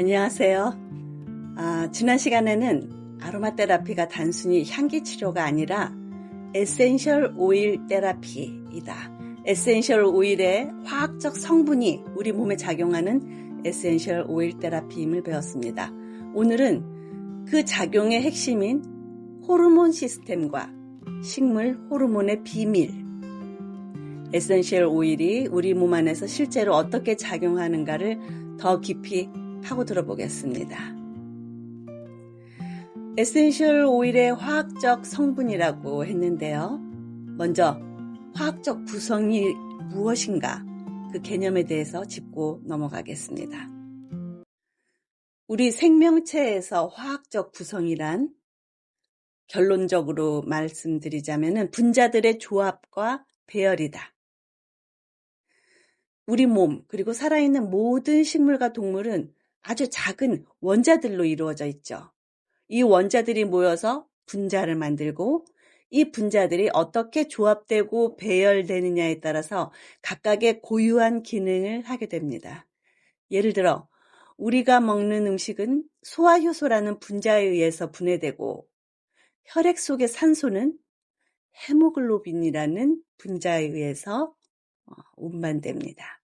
안녕하세요. 지난 시간에는 아로마 테라피가 단순히 향기 치료가 아니라 에센셜 오일 테라피이다. 에센셜 오일의 화학적 성분이 우리 몸에 작용하는 에센셜 오일 테라피임을 배웠습니다. 오늘은 그 작용의 핵심인 호르몬 시스템과 식물 호르몬의 비밀, 에센셜 오일이 우리 몸 안에서 실제로 어떻게 작용하는가를 더 깊이 파고 들어보겠습니다. 에센셜 오일의 화학적 성분이라고 했는데요. 먼저 화학적 구성이 무엇인가 그 개념에 대해서 짚고 넘어가겠습니다. 우리 생명체에서 화학적 구성이란 결론적으로 말씀드리자면 분자들의 조합과 배열이다. 우리 몸 그리고 살아있는 모든 식물과 동물은 아주 작은 원자들로 이루어져 있죠. 이 원자들이 모여서 분자를 만들고 이 분자들이 어떻게 조합되고 배열되느냐에 따라서 각각의 고유한 기능을 하게 됩니다. 예를 들어 우리가 먹는 음식은 소화효소라는 분자에 의해서 분해되고 혈액 속의 산소는 헤모글로빈이라는 분자에 의해서 운반됩니다.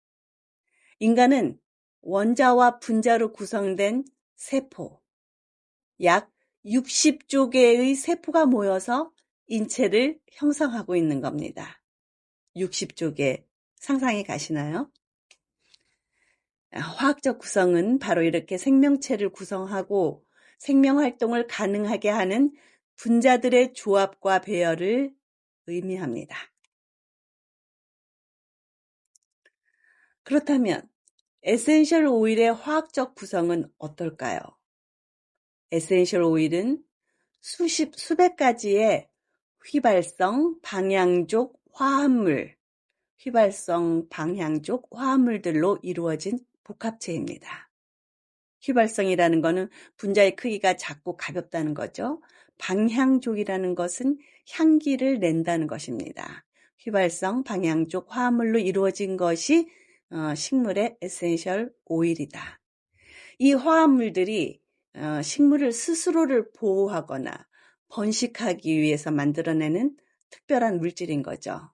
인간은 원자와 분자로 구성된 세포, 약 60조 개의 세포가 모여서 인체를 형성하고 있는 겁니다. 60조 개 상상이 가시나요? 화학적 구성은 바로 이렇게 생명체를 구성하고 생명활동을 가능하게 하는 분자들의 조합과 배열을 의미합니다. 그렇다면 에센셜 오일의 화학적 구성은 어떨까요? 에센셜 오일은 수백 가지의 휘발성, 방향족 화합물들로 이루어진 복합체입니다. 휘발성이라는 것은 분자의 크기가 작고 가볍다는 거죠. 방향족이라는 것은 향기를 낸다는 것입니다. 휘발성, 방향족 화합물로 이루어진 것이 식물의 에센셜 오일이다. 이 화합물들이 식물을 스스로를 보호하거나 번식하기 위해서 만들어내는 특별한 물질인 거죠.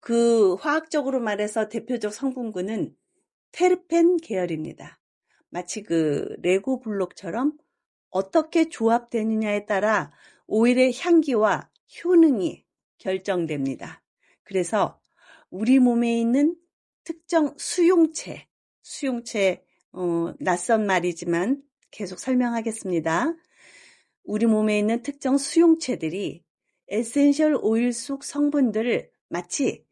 그 화학적으로 말해서 대표적 성분군은 테르펜 계열입니다. 마치 그 레고 블록처럼 어떻게 조합되느냐에 따라 오일의 향기와 효능이 결정됩니다. 그래서 우리 몸에 있는 특정 수용체, 낯선 말이지만 계속 설명하겠습니다. 우리 몸에 있는 특정 수용체들이 에센셜 오일 속 성분들을 마치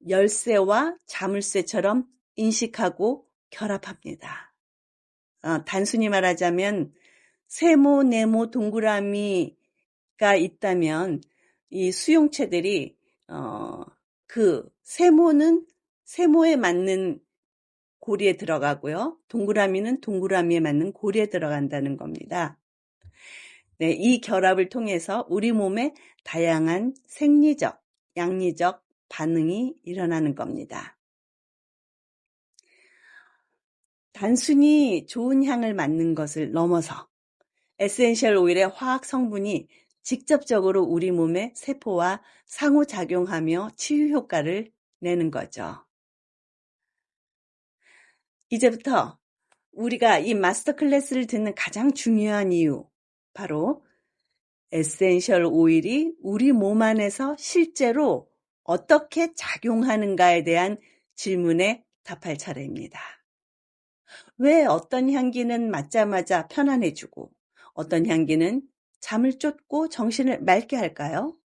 열쇠와 자물쇠처럼 인식하고 결합합니다. 단순히 말하자면 세모, 네모, 동그라미가 있다면 이 수용체들이 그 세모에 맞는 고리에 들어가고요. 동그라미는 동그라미에 맞는 고리에 들어간다는 겁니다. 네, 이 결합을 통해서 우리 몸에 다양한 생리적, 양리적 반응이 일어나는 겁니다. 단순히 좋은 향을 맡는 것을 넘어서 에센셜 오일의 화학 성분이 직접적으로 우리 몸의 세포와 상호작용하며 치유 효과를 내는 거죠. 이제부터 우리가 이 마스터 클래스를 듣는 가장 중요한 이유, 바로 에센셜 오일이 우리 몸 안에서 실제로 어떻게 작용하는가에 대한 질문에 답할 차례입니다. 왜 어떤 향기는 맡자마자 편안해지고 어떤 향기는 잠을 쫓고 정신을 맑게 할까요?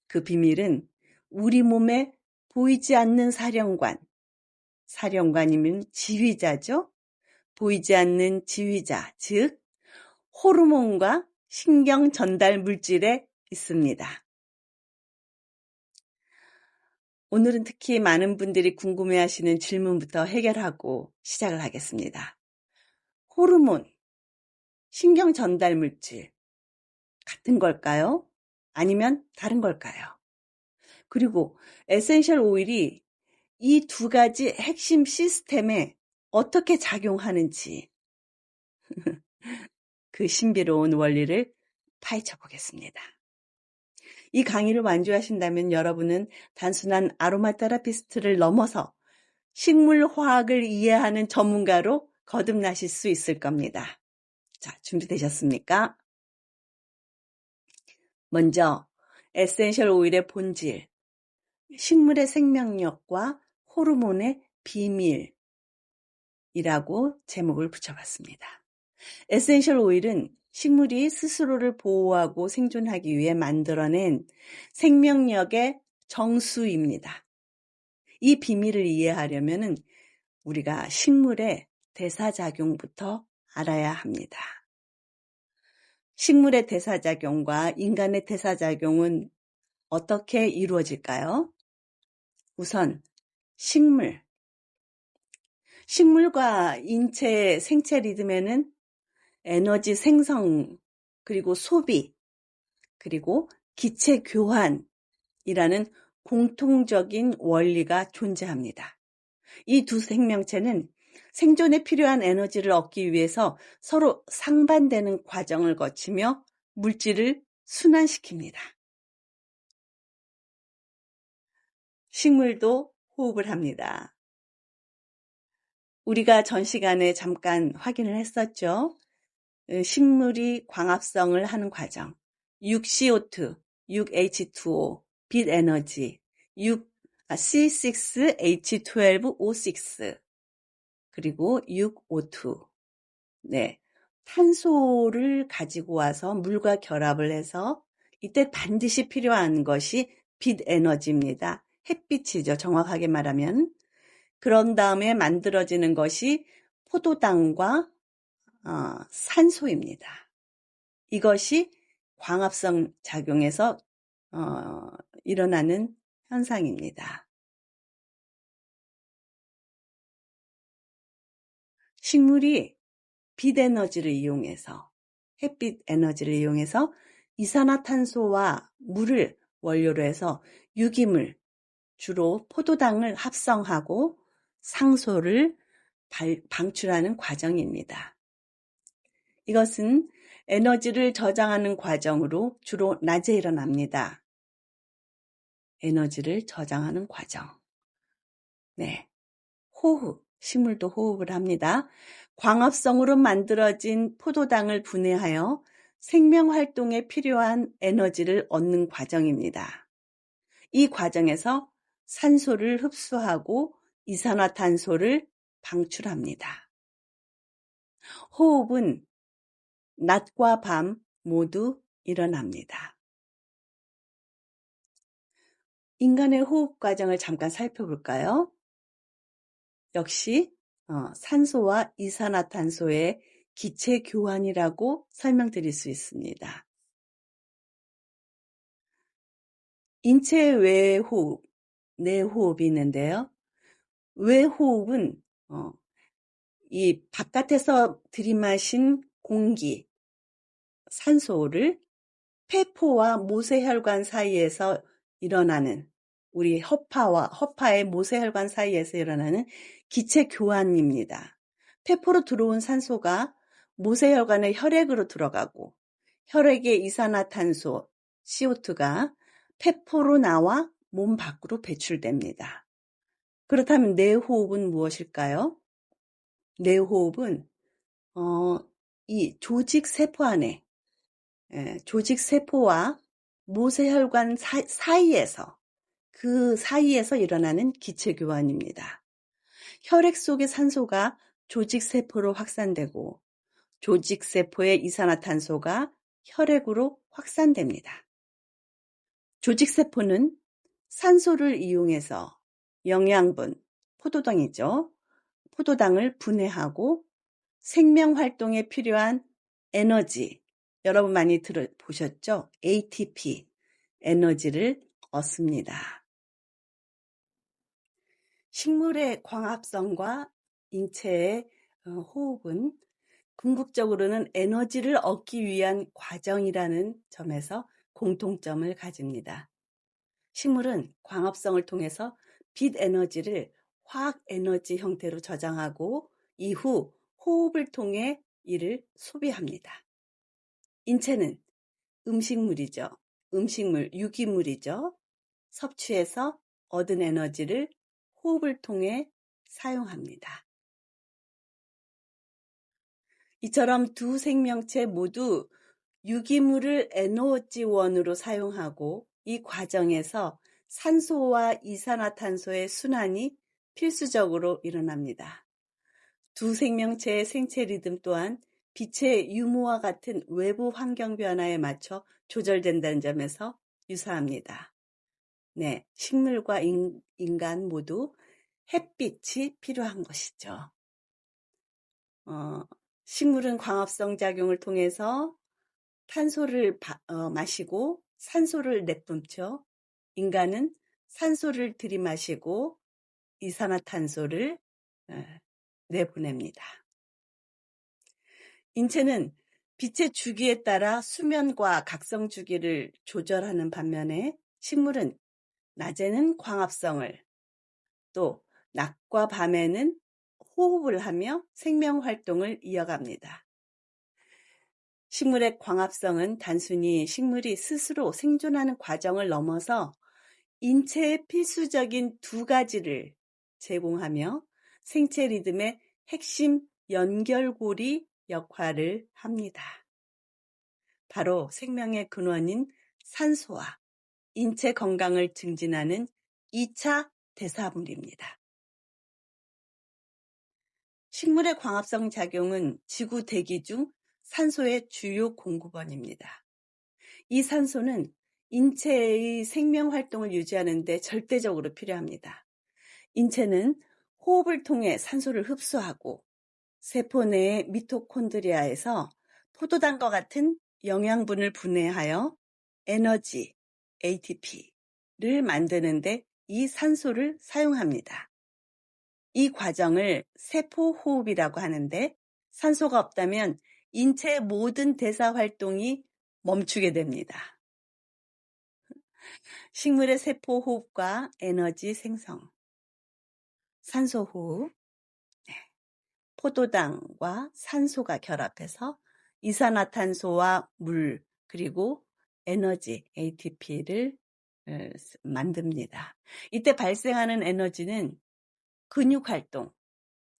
그 비밀은 우리 몸에 보이지 않는 사령관이면 지휘자죠. 보이지 않는 지휘자, 즉 호르몬과 신경 전달 물질에 있습니다. 오늘은 특히 많은 분들이 궁금해하시는 질문부터 해결하고 시작을 하겠습니다. 호르몬, 신경 전달 물질, 같은 걸까요? 아니면 다른 걸까요? 그리고 에센셜 오일이 이 두 가지 핵심 시스템에 어떻게 작용하는지 그 신비로운 원리를 파헤쳐 보겠습니다. 이 강의를 완주하신다면 여러분은 단순한 아로마 테라피스트를 넘어서 식물 화학을 이해하는 전문가로 거듭나실 수 있을 겁니다. 자, 준비되셨습니까? 먼저 에센셜 오일의 본질, 식물의 생명력과 호르몬의 비밀이라고 제목을 붙여봤습니다. 에센셜 오일은 식물이 스스로를 보호하고 생존하기 위해 만들어낸 생명력의 정수입니다. 이 비밀을 이해하려면 우리가 식물의 대사작용부터 알아야 합니다. 식물의 대사작용과 인간의 대사작용은 어떻게 이루어질까요? 우선 식물과 인체의 생체 리듬에는 에너지 생성, 그리고 소비, 그리고 기체 교환이라는 공통적인 원리가 존재합니다. 이 두 생명체는 생존에 필요한 에너지를 얻기 위해서 서로 상반되는 과정을 거치며 물질을 순환시킵니다. 식물도 호흡을 합니다. 우리가 전 시간에 잠깐 확인을 했었죠. 식물이 광합성을 하는 과정, 6CO2, 6H2O, 빛 에너지, C6H12O6, 그리고 6O2. 네. 탄소를 가지고 와서 물과 결합을 해서 이때 반드시 필요한 것이 빛 에너지입니다. 햇빛이죠. 정확하게 말하면. 그런 다음에 만들어지는 것이 포도당과 산소입니다. 이것이 광합성 작용에서 일어나는 현상입니다. 식물이 빛 에너지를 이용해서, 햇빛 에너지를 이용해서 이산화탄소와 물을 원료로 해서 유기물, 주로 포도당을 합성하고 상소를 방출하는 과정입니다. 이것은 에너지를 저장하는 과정으로 주로 낮에 일어납니다. 에너지를 저장하는 과정. 네. 호흡, 식물도 호흡을 합니다. 광합성으로 만들어진 포도당을 분해하여 생명활동에 필요한 에너지를 얻는 과정입니다. 이 과정에서 산소를 흡수하고 이산화탄소를 방출합니다. 호흡은 낮과 밤 모두 일어납니다. 인간의 호흡 과정을 잠깐 살펴볼까요? 역시 산소와 이산화탄소의 기체 교환이라고 설명드릴 수 있습니다. 인체 외호흡, 내호흡이 있는데요. 외호흡은 이 바깥에서 들이마신 공기, 산소를 폐포와 모세혈관 사이에서 일어나는, 우리 허파의 모세혈관 사이에서 일어나는 기체 교환입니다. 폐포로 들어온 산소가 모세혈관의 혈액으로 들어가고 혈액의 이산화탄소 CO2가 폐포로 나와 몸 밖으로 배출됩니다. 그렇다면 내호흡은 무엇일까요? 내호흡은 이 조직 세포 안에, 조직 세포와 모세혈관 사이에서, 그 사이에서 일어나는 기체 교환입니다. 혈액 속의 산소가 조직 세포로 확산되고 조직 세포의 이산화탄소가 혈액으로 확산됩니다. 조직 세포는 산소를 이용해서 영양분, 포도당이죠. 포도당을 분해하고 생명 활동에 필요한 에너지, 여러분 많이 들어보셨죠? ATP, 에너지를 얻습니다. 식물의 광합성과 인체의 호흡은 궁극적으로는 에너지를 얻기 위한 과정이라는 점에서 공통점을 가집니다. 식물은 광합성을 통해서 빛 에너지를 화학 에너지 형태로 저장하고 이후 호흡을 통해 이를 소비합니다. 인체는 음식물이죠. 음식물, 유기물이죠. 섭취해서 얻은 에너지를 호흡을 통해 사용합니다. 이처럼 두 생명체 모두 유기물을 에너지원으로 사용하고 이 과정에서 산소와 이산화탄소의 순환이 필수적으로 일어납니다. 두 생명체의 생체 리듬 또한 빛의 유무와 같은 외부 환경 변화에 맞춰 조절된다는 점에서 유사합니다. 네, 식물과 인간 모두 햇빛이 필요한 것이죠. 식물은 광합성 작용을 통해서 탄소를 마시고 산소를 내뿜죠. 인간은 산소를 들이마시고 이산화탄소를 내보냅니다. 인체는 빛의 주기에 따라 수면과 각성 주기를 조절하는 반면에 식물은 낮에는 광합성을, 또 낮과 밤에는 호흡을 하며 생명 활동을 이어갑니다. 식물의 광합성은 단순히 식물이 스스로 생존하는 과정을 넘어서 인체의 필수적인 두 가지를 제공하며 생체 리듬의 핵심 연결고리 역할을 합니다. 바로 생명의 근원인 산소와 인체 건강을 증진하는 2차 대사물입니다. 식물의 광합성 작용은 지구 대기 중 산소의 주요 공급원입니다. 이 산소는 인체의 생명 활동을 유지하는 데 절대적으로 필요합니다. 인체는 호흡을 통해 산소를 흡수하고 세포 내의 미토콘드리아에서 포도당과 같은 영양분을 분해하여 에너지, ATP를 만드는데 이 산소를 사용합니다. 이 과정을 세포호흡이라고 하는데 산소가 없다면 인체의 모든 대사 활동이 멈추게 됩니다. 식물의 세포호흡과 에너지 생성, 산소호흡, 포도당과 산소가 결합해서 이산화탄소와 물, 그리고 에너지, ATP를 만듭니다. 이때 발생하는 에너지는 근육활동,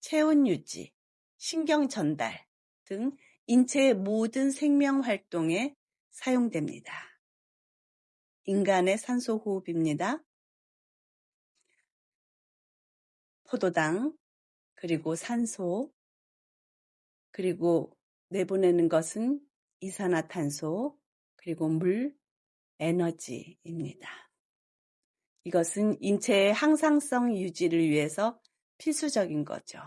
체온 유지, 신경 전달 등 인체의 모든 생명 활동에 사용됩니다. 인간의 산소 호흡입니다. 포도당, 그리고 산소, 그리고 내보내는 것은 이산화탄소, 그리고 물, 에너지입니다. 이것은 인체의 항상성 유지를 위해서 필수적인 거죠.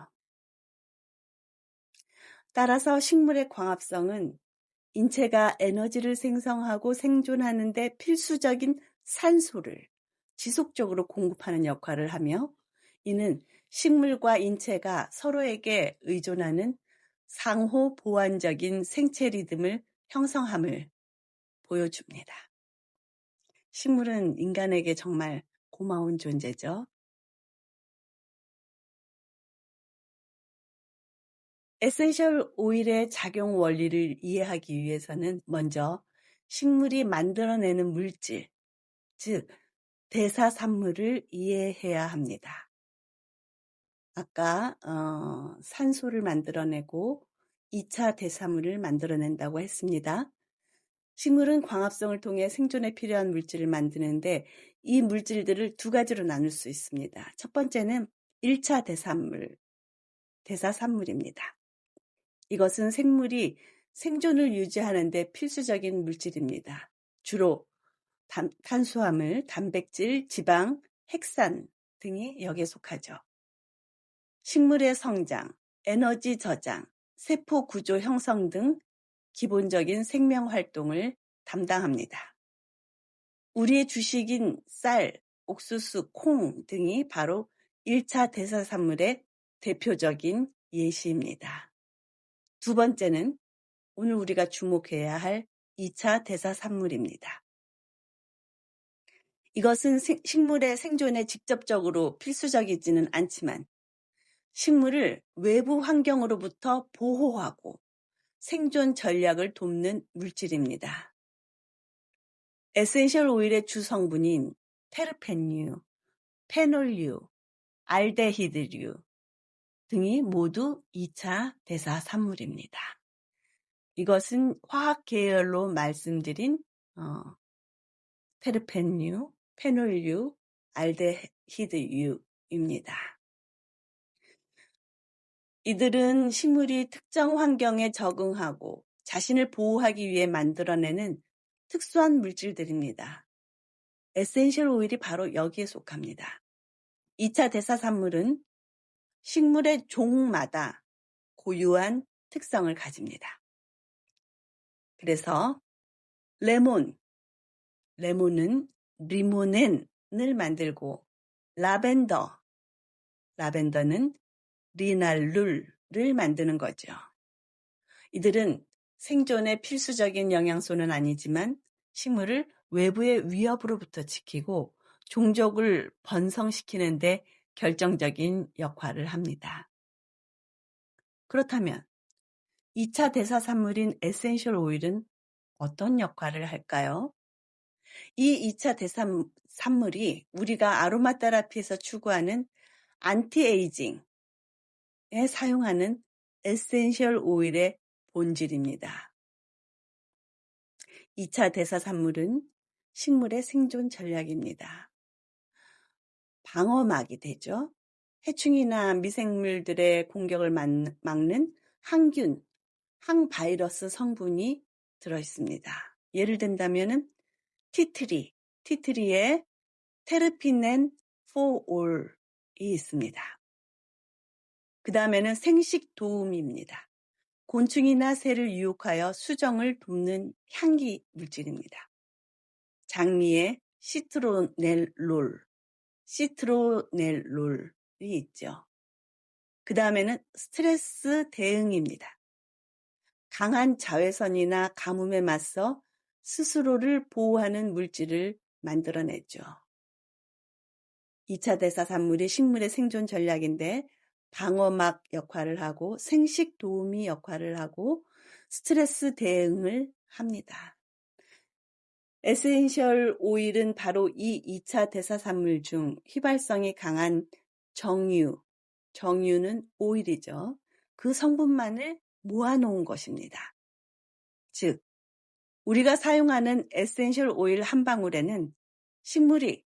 따라서 식물의 광합성은 인체가 에너지를 생성하고 생존하는 데 필수적인 산소를 지속적으로 공급하는 역할을 하며 이는 식물과 인체가 서로에게 의존하는 상호 보완적인 생체 리듬을 형성함을 보여줍니다. 식물은 인간에게 정말 고마운 존재죠. 에센셜 오일의 작용 원리를 이해하기 위해서는 먼저 식물이 만들어내는 물질, 즉 대사산물을 이해해야 합니다. 아까 산소를 만들어내고 2차 대사물을 만들어낸다고 했습니다. 식물은 광합성을 통해 생존에 필요한 물질을 만드는데 이 물질들을 두 가지로 나눌 수 있습니다. 첫 번째는 1차 대사산물입니다. 이것은 생물이 생존을 유지하는 데 필수적인 물질입니다. 주로 탄수화물, 단백질, 지방, 핵산 등이 여기에 속하죠. 식물의 성장, 에너지 저장, 세포 구조 형성 등 기본적인 생명 활동을 담당합니다. 우리의 주식인 쌀, 옥수수, 콩 등이 바로 1차 대사산물의 대표적인 예시입니다. 두 번째는 오늘 우리가 주목해야 할 2차 대사산물입니다. 이것은 식물의 생존에 직접적으로 필수적이지는 않지만 식물을 외부 환경으로부터 보호하고 생존 전략을 돕는 물질입니다. 에센셜 오일의 주성분인 테르펜류, 페놀류, 알데히드류 등이 모두 2차 대사산물입니다. 이것은 화학 계열로 말씀드린 테르펜류, 페놀류, 알데히드유입니다. 이들은 식물이 특정 환경에 적응하고 자신을 보호하기 위해 만들어내는 특수한 물질들입니다. 에센셜 오일이 바로 여기에 속합니다. 2차 대사산물은 식물의 종마다 고유한 특성을 가집니다. 그래서 레몬은 리모넨을 만들고 라벤더는 리날룰을 만드는 거죠. 이들은 생존에 필수적인 영양소는 아니지만 식물을 외부의 위협으로부터 지키고 종족을 번성시키는 데 결정적인 역할을 합니다. 그렇다면 2차 대사산물인 에센셜 오일은 어떤 역할을 할까요? 이 2차 대사산물이 우리가 아로마 테라피에서 추구하는 안티에이징에 사용하는 에센셜 오일의 본질입니다. 2차 대사산물은 식물의 생존 전략입니다. 방어막이 되죠. 해충이나 미생물들의 공격을 막는 항균, 항바이러스 성분이 들어있습니다. 예를 든다면 티트리에 테르피넨 4올이 있습니다. 그 다음에는 생식 도우미입니다. 곤충이나 새를 유혹하여 수정을 돕는 향기 물질입니다. 장미에 시트로넬롤이 있죠. 그 다음에는 스트레스 대응입니다. 강한 자외선이나 가뭄에 맞서 스스로를 보호하는 물질을 만들어내죠. 2차 대사산물이 식물의 생존 전략인데 방어막 역할을 하고 생식 도우미 역할을 하고 스트레스 대응을 합니다. 에센셜 오일은 바로 이 2차 대사산물 중 휘발성이 강한 정유는 오일이죠. 그 성분만을 모아놓은 것입니다. 즉, 우리가 사용하는 에센셜 오일 한 방울에는 식물이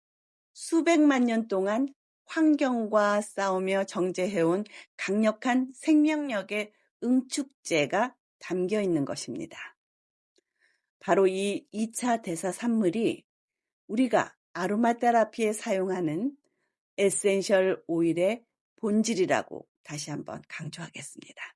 수백만 년 동안 환경과 싸우며 정제해온 강력한 생명력의 응축제가 담겨 있는 것입니다. 바로 이 2차 대사산물이 우리가 아로마 테라피에 사용하는 에센셜 오일의 본질이라고 다시 한번 강조하겠습니다.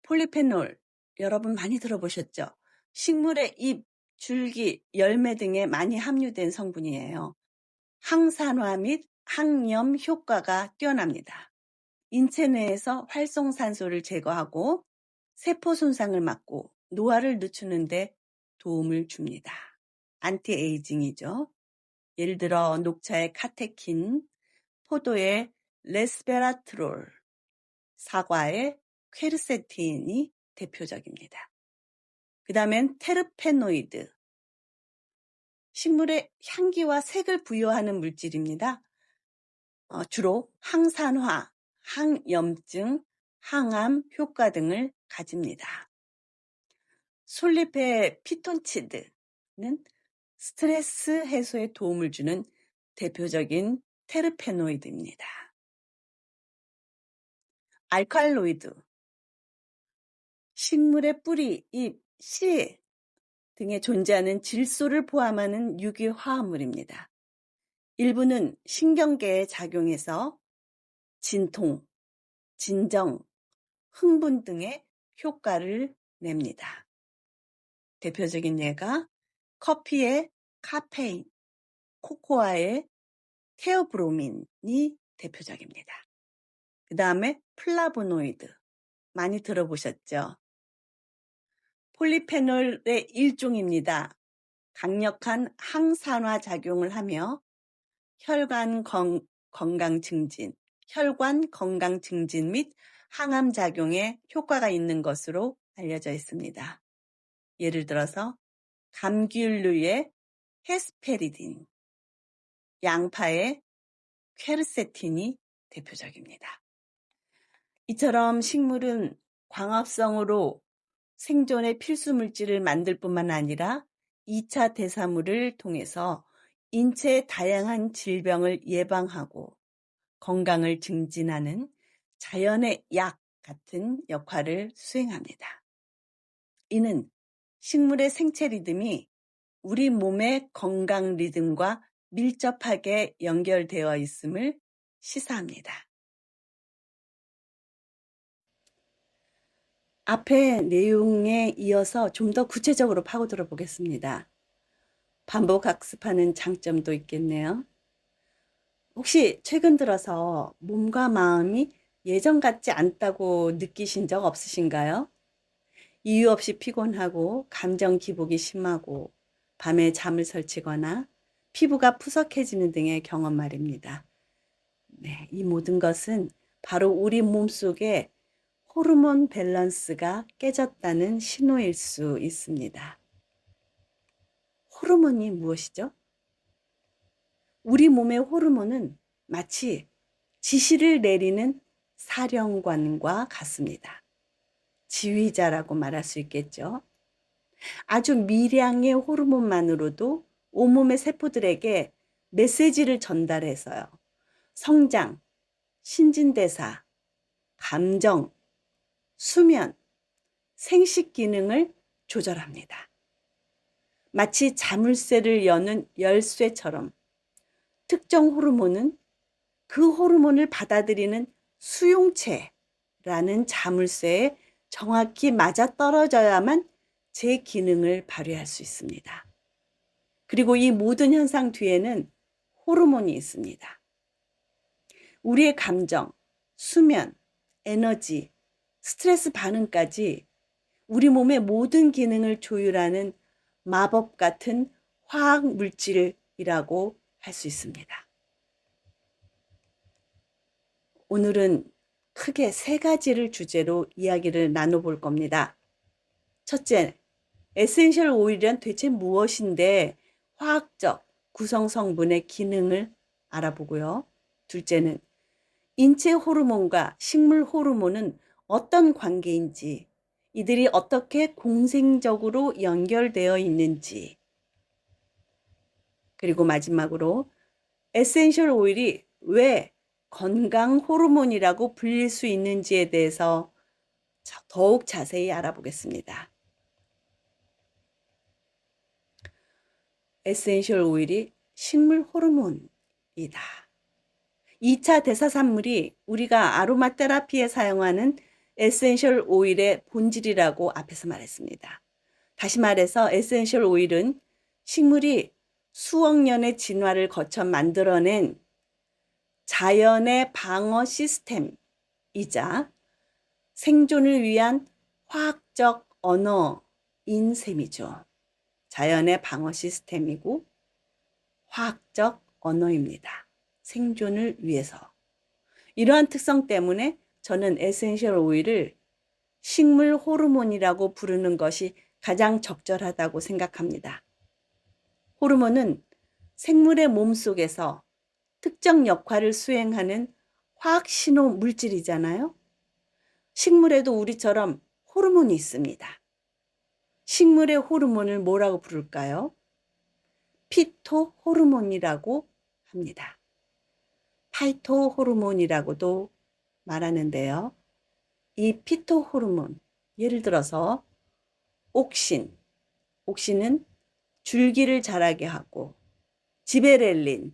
폴리페놀 여러분 많이 들어보셨죠? 식물의 잎, 줄기, 열매 등에 많이 함유된 성분이에요. 항산화 및 항염 효과가 뛰어납니다. 인체 내에서 활성산소를 제거하고 세포 손상을 막고 노화를 늦추는 데 도움을 줍니다. 안티에이징이죠. 예를 들어 녹차의 카테킨, 포도의 레스베라트롤, 사과의 퀘르세틴이 대표적입니다. 그 다음엔 테르페노이드, 식물의 향기와 색을 부여하는 물질입니다. 주로 항산화, 항염증, 항암 효과 등을 가집니다. 솔잎의 피톤치드는 스트레스 해소에 도움을 주는 대표적인 테르페노이드입니다. 알칼로이드, 식물의 뿌리, 잎, 씨 등에 존재하는 질소를 포함하는 유기화합물입니다. 일부는 신경계에 작용해서 진통, 진정, 흥분 등의 효과를 냅니다. 대표적인 예가 커피의 카페인, 코코아의 테오브로민이 대표적입니다. 그 다음에 플라보노이드, 많이 들어보셨죠? 폴리페놀의 일종입니다. 강력한 항산화 작용을 하며 혈관 건강 증진 및 항암 작용에 효과가 있는 것으로 알려져 있습니다. 예를 들어서 감귤류의 헤스페리딘, 양파의 퀘르세틴이 대표적입니다. 이처럼 식물은 광합성으로 생존의 필수 물질을 만들 뿐만 아니라 2차 대사물을 통해서 인체의 다양한 질병을 예방하고 건강을 증진하는 자연의 약 같은 역할을 수행합니다. 이는 식물의 생체 리듬이 우리 몸의 건강 리듬과 밀접하게 연결되어 있음을 시사합니다. 앞의 내용에 이어서 좀 더 구체적으로 파고들어 보겠습니다. 반복 학습하는 장점도 있겠네요. 혹시 최근 들어서 몸과 마음이 예전 같지 않다고 느끼신 적 없으신가요? 이유 없이 피곤하고 감정 기복이 심하고 밤에 잠을 설치거나 피부가 푸석해지는 등의 경험 말입니다. 네, 이 모든 것은 바로 우리 몸속에 호르몬 밸런스가 깨졌다는 신호일 수 있습니다. 호르몬이 무엇이죠? 우리 몸의 호르몬은 마치 지시를 내리는 사령관과 같습니다. 지휘자라고 말할 수 있겠죠. 아주 미량의 호르몬만으로도 온몸의 세포들에게 메시지를 전달해서요. 성장, 신진대사, 감정, 수면, 생식 기능을 조절합니다. 마치 자물쇠를 여는 열쇠처럼 특정 호르몬은 그 호르몬을 받아들이는 수용체라는 자물쇠에 정확히 맞아떨어져야만 제 기능을 발휘할 수 있습니다. 그리고 이 모든 현상 뒤에는 호르몬이 있습니다. 우리의 감정, 수면, 에너지, 스트레스 반응까지 우리 몸의 모든 기능을 조율하는 마법 같은 화학 물질이라고 할 수 있습니다. 오늘은 크게 세 가지를 주제로 이야기를 나눠볼 겁니다. 첫째, 에센셜 오일은 대체 무엇인데 화학적 구성 성분의 기능을 알아보고요. 둘째는 인체 호르몬과 식물 호르몬은 어떤 관계인지, 이들이 어떻게 공생적으로 연결되어 있는지, 그리고 마지막으로 에센셜 오일이 왜 건강 호르몬이라고 불릴 수 있는지에 대해서 더욱 자세히 알아보겠습니다. 에센셜 오일이 식물 호르몬이다. 2차 대사산물이 우리가 아로마 테라피에 사용하는 에센셜 오일의 본질이라고 앞에서 말했습니다. 다시 말해서 에센셜 오일은 식물이 수억 년의 진화를 거쳐 만들어낸 자연의 방어 시스템이자 생존을 위한 화학적 언어인 셈이죠. 자연의 방어 시스템이고 화학적 언어입니다. 생존을 위해서. 이러한 특성 때문에 저는 에센셜 오일을 식물 호르몬이라고 부르는 것이 가장 적절하다고 생각합니다. 호르몬은 생물의 몸속에서 특정 역할을 수행하는 화학신호 물질이잖아요. 식물에도 우리처럼 호르몬이 있습니다. 식물의 호르몬을 뭐라고 부를까요? 피토 호르몬이라고 합니다. 파이토 호르몬이라고도 말하는데요. 이 피토 호르몬, 예를 들어서 옥신은 줄기를 자라게 하고, 지베렐린은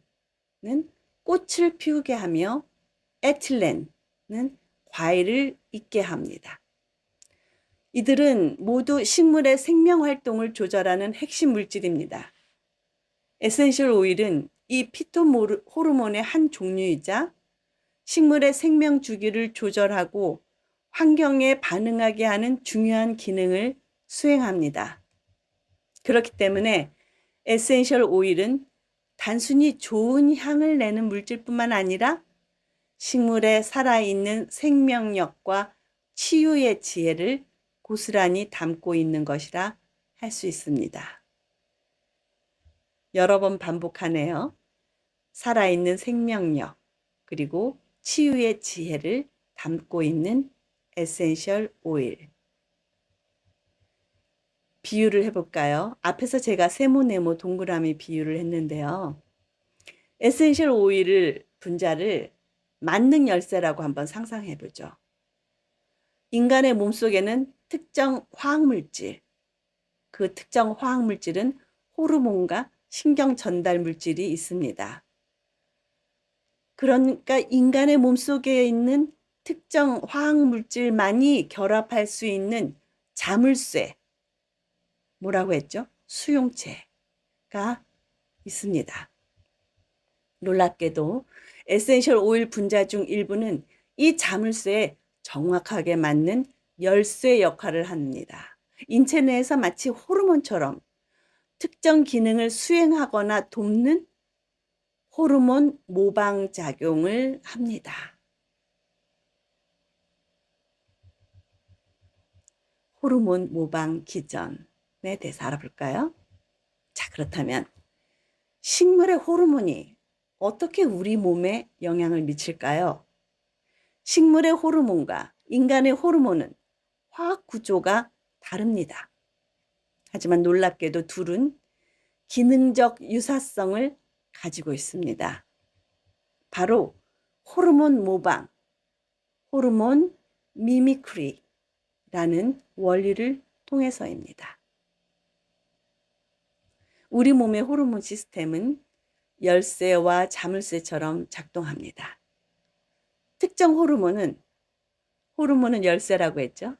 꽃을 피우게 하며, 에틸렌은 과일을 익게 합니다. 이들은 모두 식물의 생명 활동을 조절하는 핵심 물질입니다. 에센셜 오일은 이 피토 호르몬의 한 종류이자 식물의 생명 주기를 조절하고 환경에 반응하게 하는 중요한 기능을 수행합니다. 그렇기 때문에 에센셜 오일은 단순히 좋은 향을 내는 물질뿐만 아니라 식물의 살아있는 생명력과 치유의 지혜를 고스란히 담고 있는 것이라 할 수 있습니다. 여러 번 반복하네요. 살아있는 생명력, 그리고 치유의 지혜를 담고 있는 에센셜 오일. 비유를 해볼까요? 앞에서 제가 세모네모 동그라미 비유를 했는데요. 에센셜 오일을 분자를 만능 열쇠라고 한번 상상해보죠. 인간의 몸속에는 특정 화학물질, 그 특정 화학물질은 호르몬과 신경 전달 물질이 있습니다. 그러니까 인간의 몸속에 있는 특정 화학물질만이 결합할 수 있는 자물쇠, 뭐라고 했죠? 수용체가 있습니다. 놀랍게도 에센셜 오일 분자 중 일부는 이 자물쇠에 정확하게 맞는 열쇠 역할을 합니다. 인체 내에서 마치 호르몬처럼 특정 기능을 수행하거나 돕는 호르몬 모방 작용을 합니다. 호르몬 모방 기전에 대해서 알아볼까요? 자, 그렇다면 식물의 호르몬이 어떻게 우리 몸에 영향을 미칠까요? 식물의 호르몬과 인간의 호르몬은 화학 구조가 다릅니다. 하지만 놀랍게도 둘은 기능적 유사성을 가지고 있습니다. 바로 호르몬 모방, 호르몬 미미크리라는 원리를 통해서입니다. 우리 몸의 호르몬 시스템은 열쇠와 자물쇠처럼 작동합니다. 특정 호르몬은 열쇠라고 했죠.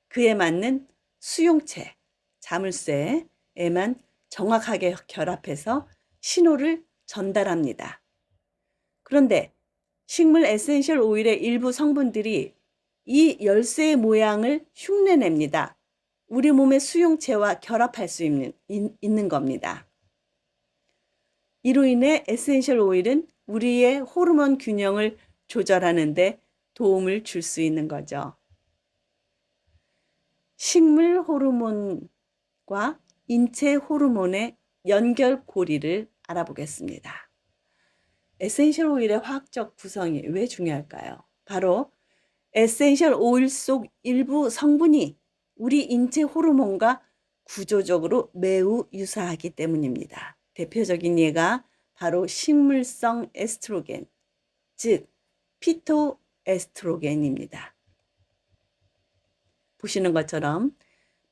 그에 맞는 수용체, 자물쇠에만 정확하게 결합해서 신호를 전달합니다. 그런데 식물 에센셜 오일의 일부 성분들이 이 열쇠의 모양을 흉내냅니다. 우리 몸의 수용체와 결합할 수 있는 겁니다. 이로 인해 에센셜 오일은 우리의 호르몬 균형을 조절하는 데 도움을 줄 수 있는 거죠. 식물 호르몬과 인체 호르몬의 연결고리를 알아보겠습니다. 에센셜 오일의 화학적 구성이 왜 중요할까요? 바로 에센셜 오일 속 일부 성분이 우리 인체 호르몬과 구조적으로 매우 유사하기 때문입니다. 대표적인 예가 바로 식물성 에스트로겐, 즉 피토에스트로겐입니다. 보시는 것처럼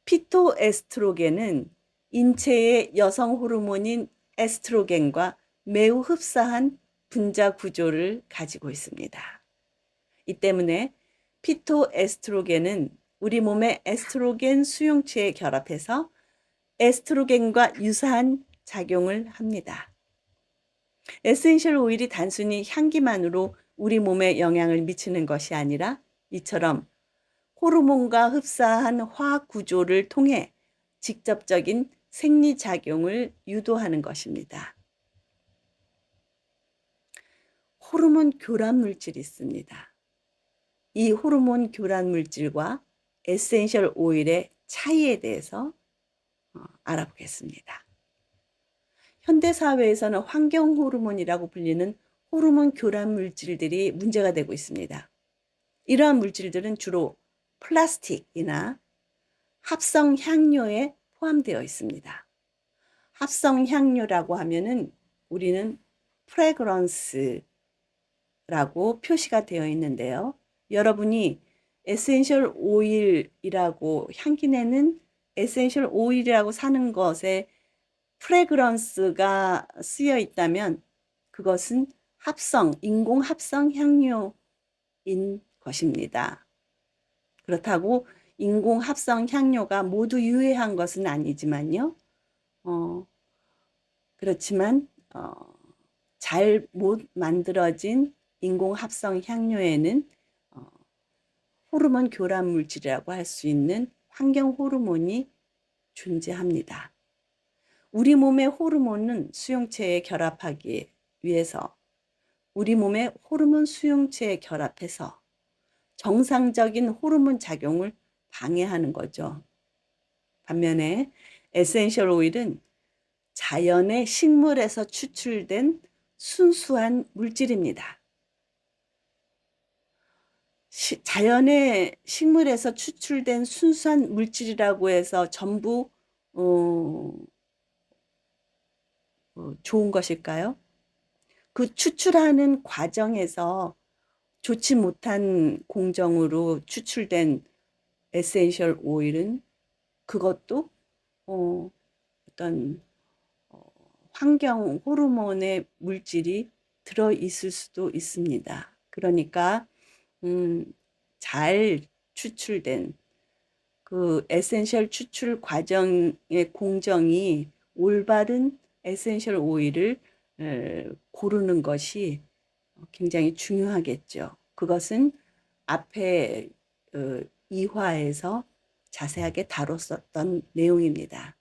피토에스트로겐은 인체의 여성 호르몬인 에스트로겐과 매우 흡사한 분자 구조를 가지고 있습니다. 이 때문에 피토에스트로겐은 우리 몸의 에스트로겐 수용체에 결합해서 에스트로겐과 유사한 작용을 합니다. 에센셜 오일이 단순히 향기만으로 우리 몸에 영향을 미치는 것이 아니라 이처럼 호르몬과 흡사한 화학 구조를 통해 직접적인 생리작용을 유도하는 것입니다. 호르몬 교란 물질이 있습니다. 이 호르몬 교란 물질과 에센셜 오일의 차이에 대해서 알아보겠습니다. 현대사회에서는 환경 호르몬이라고 불리는 호르몬 교란 물질들이 문제가 되고 있습니다. 이러한 물질들은 주로 플라스틱이나 합성 향료에 포함되어 있습니다. 합성 향료라고 하면은 우리는 프레그런스라고 표시가 되어 있는데요. 여러분이 에센셜 오일이라고 향기 내는 에센셜 오일이라고 사는 것에 프레그런스가 쓰여 있다면 그것은 인공 합성 향료인 것입니다. 그렇다고 인공 합성 향료가 모두 유해한 것은 아니지만요. 그렇지만 잘 못 만들어진 인공 합성 향료에는 호르몬 교란 물질이라고 할 수 있는 환경 호르몬이 존재합니다. 우리 몸의 호르몬은 수용체에 결합하기 위해서 우리 몸의 호르몬 수용체에 결합해서 정상적인 호르몬 작용을 방해하는 거죠. 반면에 에센셜 오일은 자연의 식물에서 추출된 순수한 물질입니다. 자연의 식물에서 추출된 순수한 물질이라고 해서 전부 좋은 것일까요? 그 추출하는 과정에서 좋지 못한 공정으로 추출된 에센셜 오일은 그것도 어떤 환경 호르몬의 물질이 들어있을 수도 있습니다. 그러니까 잘 추출된 그 에센셜 추출 과정의 공정이 올바른 에센셜 오일을 고르는 것이 굉장히 중요하겠죠. 그것은 앞에 2화에서 자세하게 다뤘었던 내용입니다.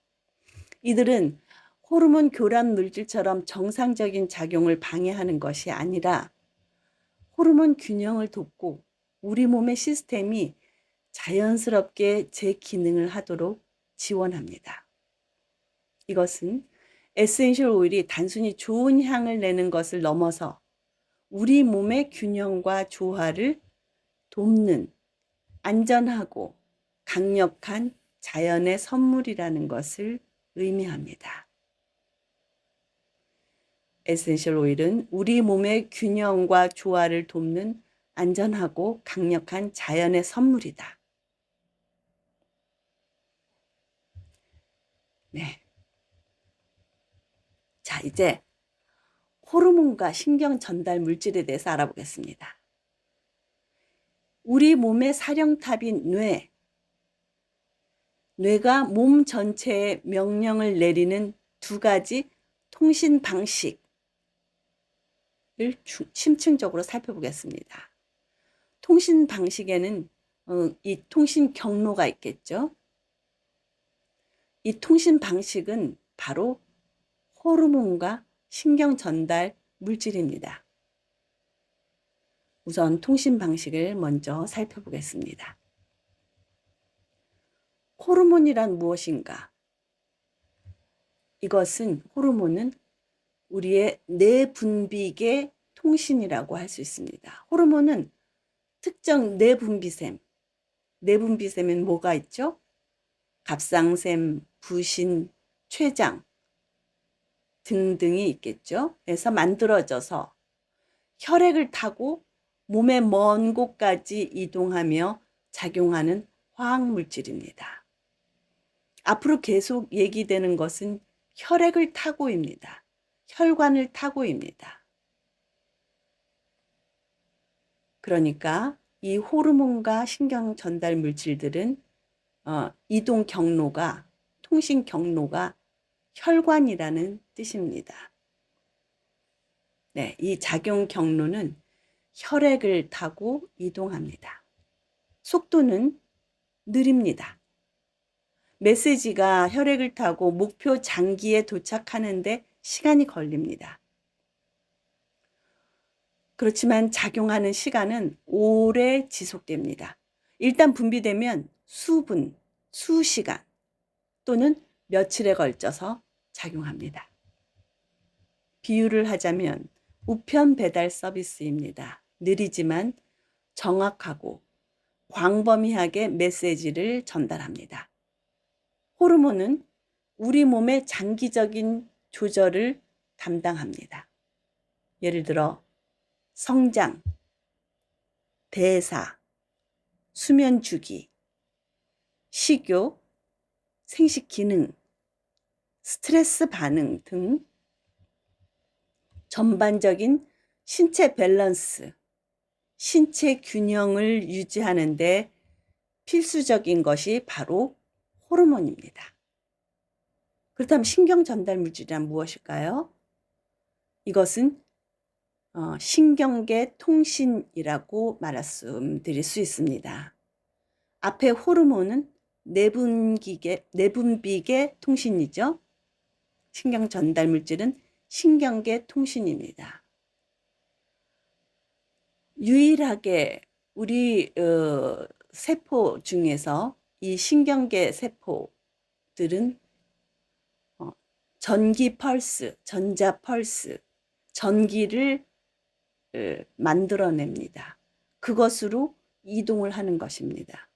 이들은 호르몬 교란 물질처럼 정상적인 작용을 방해하는 것이 아니라 호르몬 균형을 돕고 우리 몸의 시스템이 자연스럽게 제 기능을 하도록 지원합니다. 이것은 에센셜 오일이 단순히 좋은 향을 내는 것을 넘어서 우리 몸의 균형과 조화를 돕는 안전하고 강력한 자연의 선물이라는 것을 의미합니다. 에센셜 오일은 우리 몸의 균형과 조화를 돕는 안전하고 강력한 자연의 선물이다. 네. 자, 이제 호르몬과 신경 전달 물질에 대해서 알아보겠습니다. 우리 몸의 사령탑인 뇌가 몸 전체에 명령을 내리는 두 가지 통신 방식을 심층적으로 살펴보겠습니다. 통신 방식에는 이 통신 경로가 있겠죠. 이 통신 방식은 바로 호르몬과 신경 전달 물질입니다. 우선 통신 방식을 먼저 살펴보겠습니다. 호르몬이란 무엇인가? 호르몬은 우리의 내분비계 통신이라고 할 수 있습니다. 호르몬은 특정 내분비샘엔 뭐가 있죠? 갑상샘, 부신, 췌장 등등이 있겠죠. 그래서 만들어져서 혈액을 타고 몸의 먼 곳까지 이동하며 작용하는 화학물질입니다. 앞으로 계속 얘기되는 것은 혈액을 타고입니다. 혈관을 타고입니다. 그러니까 이 호르몬과 신경 전달 물질들은 이동 경로가, 통신 경로가 혈관이라는 뜻입니다. 네, 이 작용 경로는 혈액을 타고 이동합니다. 속도는 느립니다. 메시지가 혈액을 타고 목표 장기에 도착하는데 시간이 걸립니다. 그렇지만 작용하는 시간은 오래 지속됩니다. 일단 분비되면 수분, 수시간 또는 며칠에 걸쳐서 작용합니다. 비유를 하자면 우편 배달 서비스입니다. 느리지만 정확하고 광범위하게 메시지를 전달합니다. 호르몬은 우리 몸의 장기적인 조절을 담당합니다. 예를 들어 성장, 대사, 수면 주기, 식욕, 생식 기능, 스트레스 반응 등 전반적인 신체 밸런스, 신체 균형을 유지하는 데 필수적인 것이 바로 호르몬입니다. 그렇다면 신경 전달 물질이란 무엇일까요? 이것은 신경계 통신이라고 말씀드릴 수 있습니다. 앞에 호르몬은 내분비계 통신이죠. 신경 전달 물질은 신경계 통신입니다. 유일하게 우리 세포 중에서 이 신경계 세포들은 전기 펄스, 전자 펄스, 전기를 만들어냅니다. 그것으로 이동을 하는 것입니다.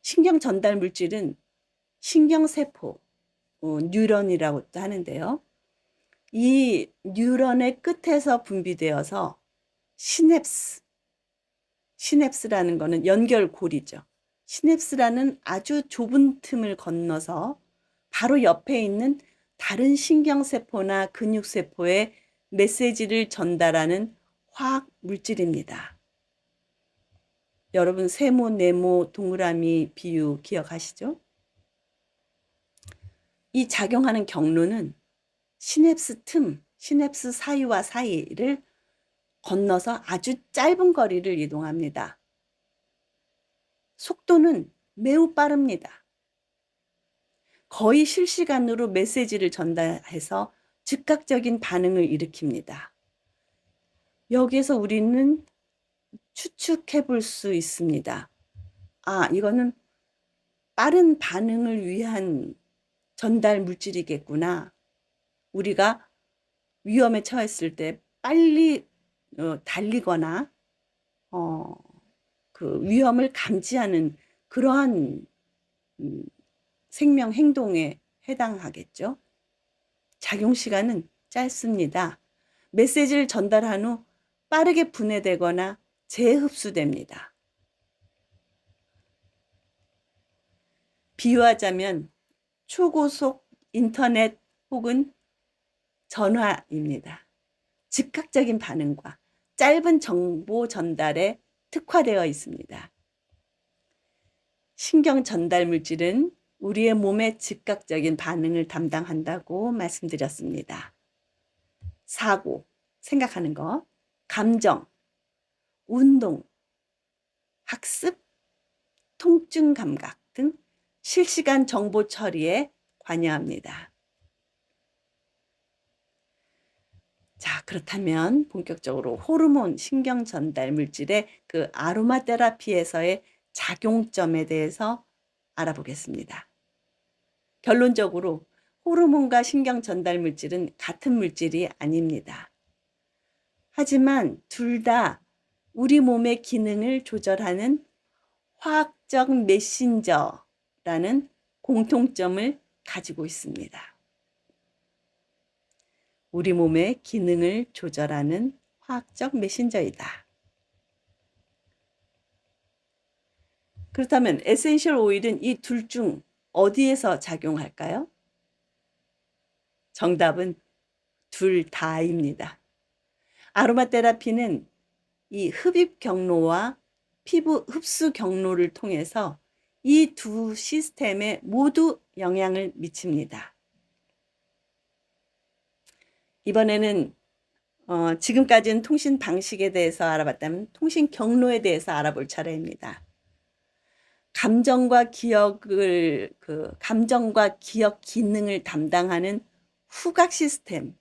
신경 전달 물질은 신경세포, 뉴런이라고도 하는데요. 이 뉴런의 끝에서 분비되어서 시냅스라는 것은 연결고리죠. 시냅스라는 아주 좁은 틈을 건너서 바로 옆에 있는 다른 신경세포나 근육세포에 메시지를 전달하는 화학 물질입니다. 여러분 세모, 네모, 동그라미 비유 기억하시죠? 이 작용하는 경로는 시냅스 사이와 사이를 건너서 아주 짧은 거리를 이동합니다. 속도는 매우 빠릅니다. 거의 실시간으로 메시지를 전달해서 즉각적인 반응을 일으킵니다. 여기에서 우리는 추측해 볼 수 있습니다. 이거는 빠른 반응을 위한 전달 물질이겠구나. 우리가 위험에 처했을 때 빨리 달리거나 그 위험을 감지하는 그러한 생명 행동에 해당하겠죠. 작용 시간은 짧습니다. 메시지를 전달한 후 빠르게 분해되거나 재흡수됩니다. 비유하자면 초고속 인터넷 혹은 전화입니다. 즉각적인 반응과 짧은 정보 전달에 특화되어 있습니다. 신경 전달 물질은 우리의 몸의 즉각적인 반응을 담당한다고 말씀드렸습니다. 사고, 생각하는 것, 감정, 운동, 학습, 통증 감각 등 실시간 정보 처리에 관여합니다. 자, 그렇다면 본격적으로 호르몬 신경 전달 물질의 그 아로마 테라피에서의 작용점에 대해서 알아보겠습니다. 결론적으로 호르몬과 신경 전달 물질은 같은 물질이 아닙니다. 하지만 둘 다 우리 몸의 기능을 조절하는 화학적 메신저라는 공통점을 가지고 있습니다. 우리 몸의 기능을 조절하는 화학적 메신저이다. 그렇다면 에센셜 오일은 이 둘 중 어디에서 작용할까요? 정답은 둘 다입니다. 아로마 테라피는 이 흡입 경로와 피부 흡수 경로를 통해서 이 두 시스템에 모두 영향을 미칩니다. 이번에는 지금까지는 통신 방식에 대해서 알아봤다면 통신 경로에 대해서 알아볼 차례입니다. 감정과 기억 기능을 담당하는 후각 시스템.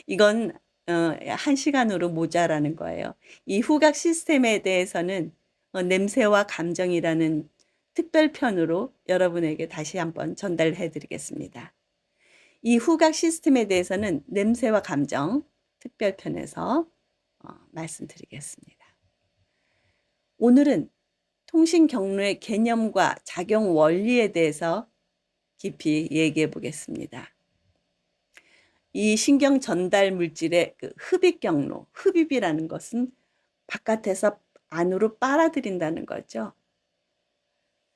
이건 1시간으로 모자라는 거예요. 이 후각 시스템에 대해서는 냄새와 감정이라는 특별편으로 여러분에게 다시 한번 전달해 드리겠습니다. 이 후각 시스템에 대해서는 냄새와 감정 특별편에서 말씀드리겠습니다. 오늘은 통신 경로의 개념과 작용 원리에 대해서 깊이 얘기해 보겠습니다. 이 신경 전달 물질의 그 흡입 경로, 흡입이라는 것은 바깥에서 안으로 빨아들인다는 거죠.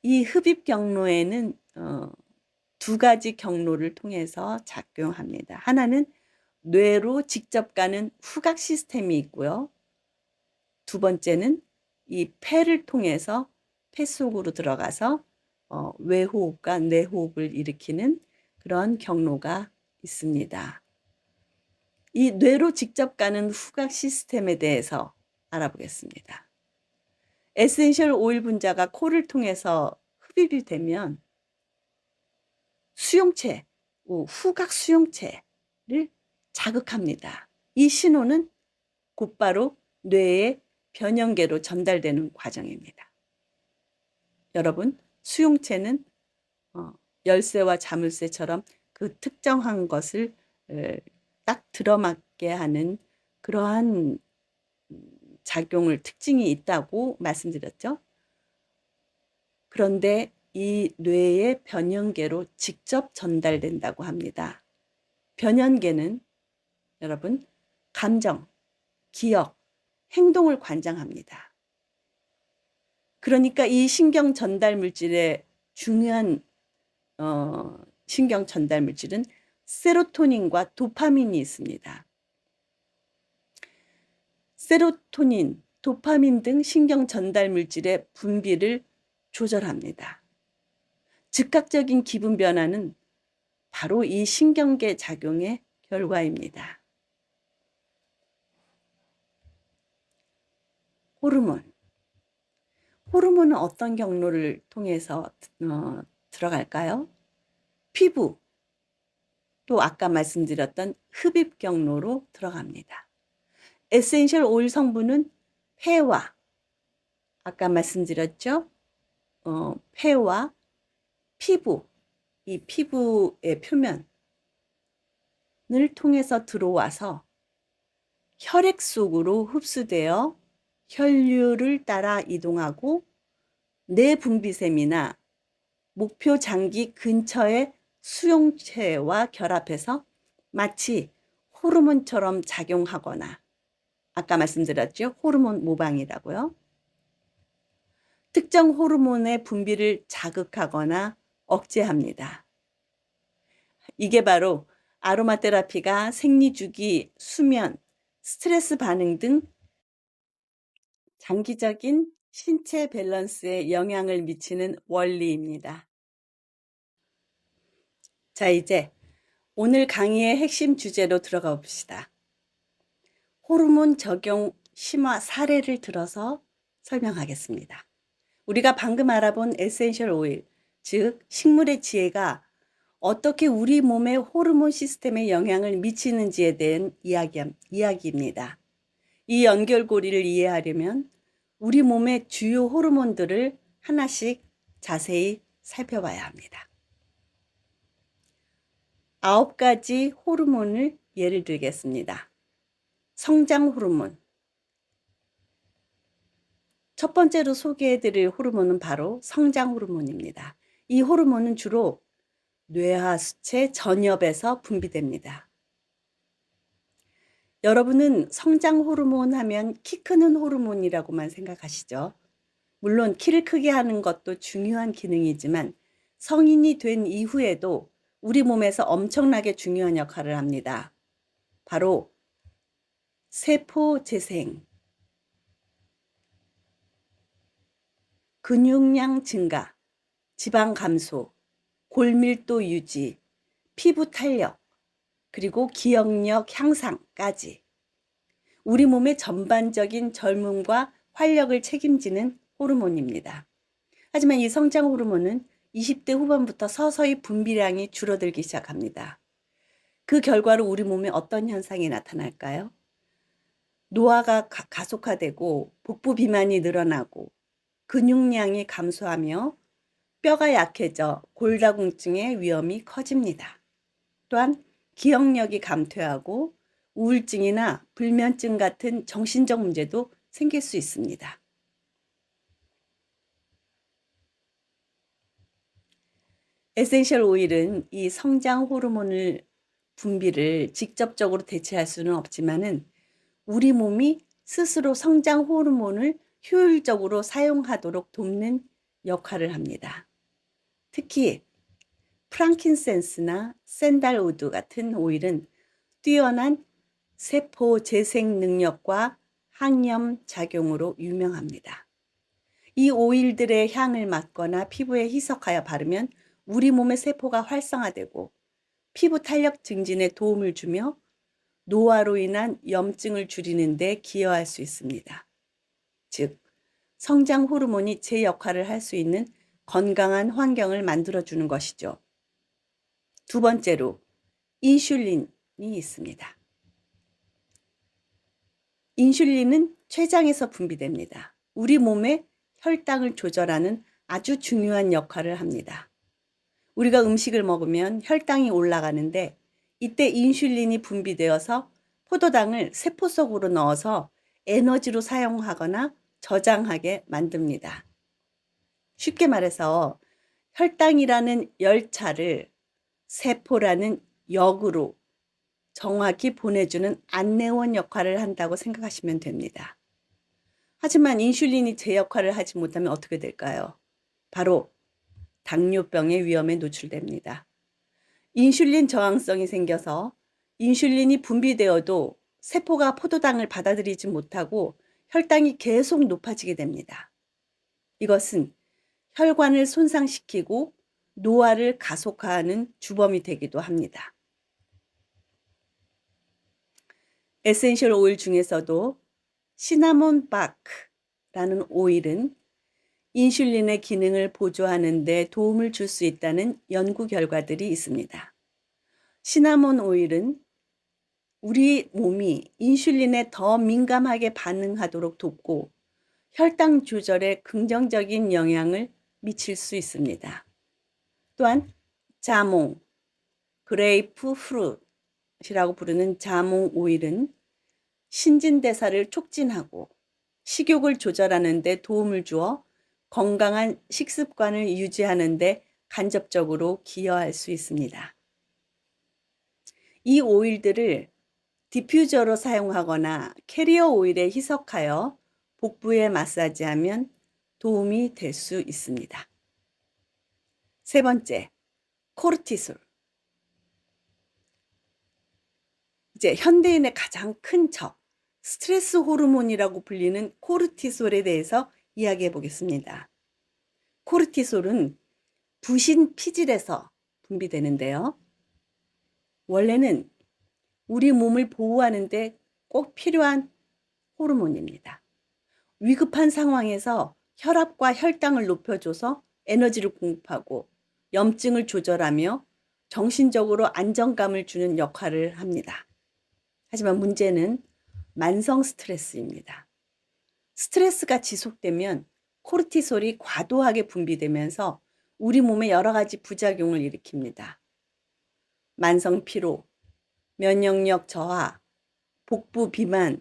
이 흡입 경로에는 두 가지 경로를 통해서 작용합니다. 하나는 뇌로 직접 가는 후각 시스템이 있고요. 두 번째는 이 폐를 통해서 폐 속으로 들어가서 외호흡과 내호흡을 일으키는 그런 경로가 있습니다. 이 뇌로 직접 가는 후각 시스템에 대해서 알아보겠습니다. 에센셜 오일 분자가 코를 통해서 흡입이 되면 수용체, 후각 수용체를 자극합니다. 이 신호는 곧바로 뇌의 변연계로 전달되는 과정입니다. 여러분, 수용체는 열쇠와 자물쇠처럼 그 특정한 것을 딱 들어맞게 하는 그러한 특징이 있다고 말씀드렸죠. 그런데 이 뇌의 변연계로 직접 전달된다고 합니다. 변연계는 여러분, 감정, 기억, 행동을 관장합니다. 그러니까 이 신경 전달 물질의 중요한 신경 전달 물질은 세로토닌과 도파민이 있습니다. 세로토닌, 도파민 등 신경 전달 물질의 분비를 조절합니다. 즉각적인 기분 변화는 바로 이 신경계 작용의 결과입니다. 호르몬은 어떤 경로를 통해서 들어갈까요? 피부, 또 아까 말씀드렸던 흡입 경로로 들어갑니다. 에센셜 오일 성분은 폐와, 아까 말씀드렸죠? 폐와 피부, 이 피부의 표면을 통해서 들어와서 혈액 속으로 흡수되어 혈류를 따라 이동하고 내분비샘이나 목표 장기 근처의 수용체와 결합해서 마치 호르몬처럼 작용하거나, 아까 말씀드렸죠? 호르몬 모방이라고요. 특정 호르몬의 분비를 자극하거나 억제합니다. 이게 바로 아로마 테라피가 생리주기, 수면, 스트레스 반응 등 장기적인 신체 밸런스에 영향을 미치는 원리입니다. 자, 이제 오늘 강의의 핵심 주제로 들어가 봅시다. 호르몬 적용 심화 사례를 들어서 설명하겠습니다. 우리가 방금 알아본 에센셜 오일, 즉 식물의 지혜가 어떻게 우리 몸의 호르몬 시스템에 영향을 미치는지에 대한 이야기입니다. 이 연결고리를 이해하려면 우리 몸의 주요 호르몬들을 하나씩 자세히 살펴봐야 합니다. 9가지 호르몬을 예를 들겠습니다. 성장 호르몬. 첫 번째로 소개해드릴 호르몬은 바로 성장 호르몬입니다. 이 호르몬은 주로 뇌하수체 전엽에서 분비됩니다. 여러분은 성장 호르몬 하면 키 크는 호르몬이라고만 생각하시죠? 물론 키를 크게 하는 것도 중요한 기능이지만 성인이 된 이후에도 우리 몸에서 엄청나게 중요한 역할을 합니다. 바로 세포 재생, 근육량 증가, 지방 감소, 골밀도 유지, 피부 탄력, 그리고 기억력 향상까지 우리 몸의 전반적인 젊음과 활력을 책임지는 호르몬입니다. 하지만 이 성장 호르몬은 20대 후반부터 서서히 분비량이 줄어들기 시작합니다. 그 결과로 우리 몸에 어떤 현상이 나타날까요? 노화가 가속화되고 복부 비만이 늘어나고 근육량이 감소하며 뼈가 약해져 골다공증의 위험이 커집니다. 또한 기억력이 감퇴하고 우울증이나 불면증 같은 정신적 문제도 생길 수 있습니다. 에센셜 오일은 이 성장 호르몬을 분비를 직접적으로 대체할 수는 없지만은 우리 몸이 스스로 성장 호르몬을 효율적으로 사용하도록 돕는 역할을 합니다. 특히 프랑킨센스나 샌달우드 같은 오일은 뛰어난 세포 재생 능력과 항염 작용으로 유명합니다. 이 오일들의 향을 맡거나 피부에 희석하여 바르면 우리 몸의 세포가 활성화되고 피부 탄력 증진에 도움을 주며 노화로 인한 염증을 줄이는 데 기여할 수 있습니다. 즉, 성장 호르몬이 제 역할을 할 수 있는 건강한 환경을 만들어주는 것이죠. 두 번째로 인슐린이 있습니다. 인슐린은 췌장에서 분비됩니다. 우리 몸의 혈당을 조절하는 아주 중요한 역할을 합니다. 우리가 음식을 먹으면 혈당이 올라가는데 이때 인슐린이 분비되어서 포도당을 세포 속으로 넣어서 에너지로 사용하거나 저장하게 만듭니다. 쉽게 말해서 혈당이라는 열차를 세포라는 역으로 정확히 보내주는 안내원 역할을 한다고 생각하시면 됩니다. 하지만 인슐린이 제 역할을 하지 못하면 어떻게 될까요? 바로 당뇨병의 위험에 노출됩니다. 인슐린 저항성이 생겨서 인슐린이 분비되어도 세포가 포도당을 받아들이지 못하고 혈당이 계속 높아지게 됩니다. 이것은 혈관을 손상시키고 노화를 가속화하는 주범이 되기도 합니다. 에센셜 오일 중에서도 시나몬 바크라는 오일은 인슐린의 기능을 보조하는 데 도움을 줄 수 있다는 연구 결과들이 있습니다. 시나몬 오일은 우리 몸이 인슐린에 더 민감하게 반응하도록 돕고 혈당 조절에 긍정적인 영향을 미칠 수 있습니다. 또한 자몽, 그레이프 프루트이라고 부르는 자몽 오일은 신진대사를 촉진하고 식욕을 조절하는 데 도움을 주어 건강한 식습관을 유지하는 데 간접적으로 기여할 수 있습니다. 이 오일들을 디퓨저로 사용하거나 캐리어 오일에 희석하여 복부에 마사지하면 도움이 될 수 있습니다. 세 번째, 코르티솔. 이제 현대인의 가장 큰 적, 스트레스 호르몬이라고 불리는 코르티솔에 대해서 이야기해 보겠습니다. 코르티솔은 부신 피질에서 분비되는데요. 원래는 우리 몸을 보호하는 데 꼭 필요한 호르몬입니다. 위급한 상황에서 혈압과 혈당을 높여줘서 에너지를 공급하고 염증을 조절하며 정신적으로 안정감을 주는 역할을 합니다. 하지만 문제는 만성 스트레스입니다. 스트레스가 지속되면 코르티솔이 과도하게 분비되면서 우리 몸에 여러 가지 부작용을 일으킵니다. 만성 피로, 면역력 저하, 복부 비만,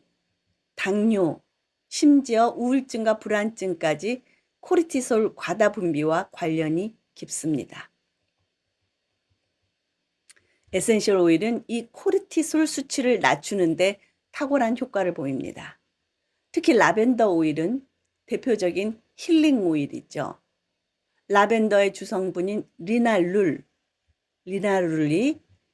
당뇨, 심지어 우울증과 불안증까지 코르티솔 과다 분비와 관련이 깊습니다. 에센셜 오일은 이 코르티솔 수치를 낮추는데 탁월한 효과를 보입니다. 특히 라벤더 오일은 대표적인 힐링 오일이죠. 라벤더의 주성분인 리나룰이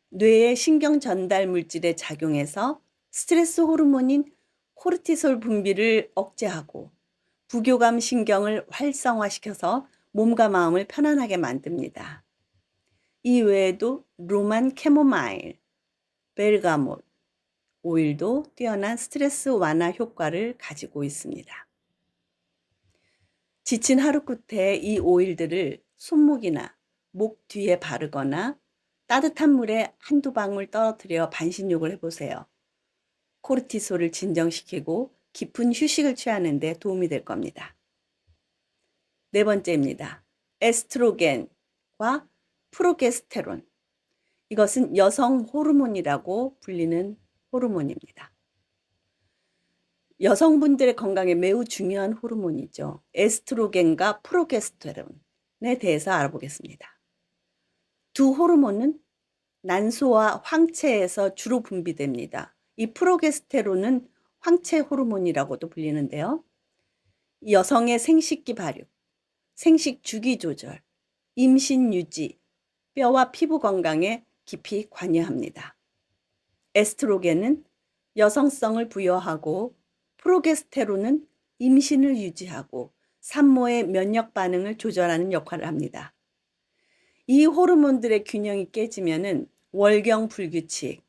뇌의 신경 전달 물질에 작용해서 스트레스 호르몬인 코르티솔 분비를 억제하고 부교감 신경을 활성화시켜서 몸과 마음을 편안하게 만듭니다. 이 외에도 로만 캐모마일, 벨가못 오일도 뛰어난 스트레스 완화 효과를 가지고 있습니다. 지친 하루 끝에 이 오일들을 손목이나 목 뒤에 바르거나 따뜻한 물에 한두 방울 떨어뜨려 반신욕을 해보세요. 코르티솔을 진정시키고 깊은 휴식을 취하는 데 도움이 될 겁니다. 네 번째입니다. 에스트로겐과 프로게스테론. 이것은 여성 호르몬이라고 불리는 호르몬입니다. 여성분들의 건강에 매우 중요한 호르몬이죠. 에스트로겐과 프로게스테론에 대해서 알아보겠습니다. 두 호르몬은 난소와 황체에서 주로 분비됩니다. 이 프로게스테론은 황체 호르몬이라고도 불리는데요. 여성의 생식기 발육, 생식 주기 조절, 임신 유지, 뼈와 피부 건강에 깊이 관여합니다. 에스트로겐은 여성성을 부여하고 프로게스테론은 임신을 유지하고 산모의 면역 반응을 조절하는 역할을 합니다. 이 호르몬들의 균형이 깨지면은 월경 불규칙,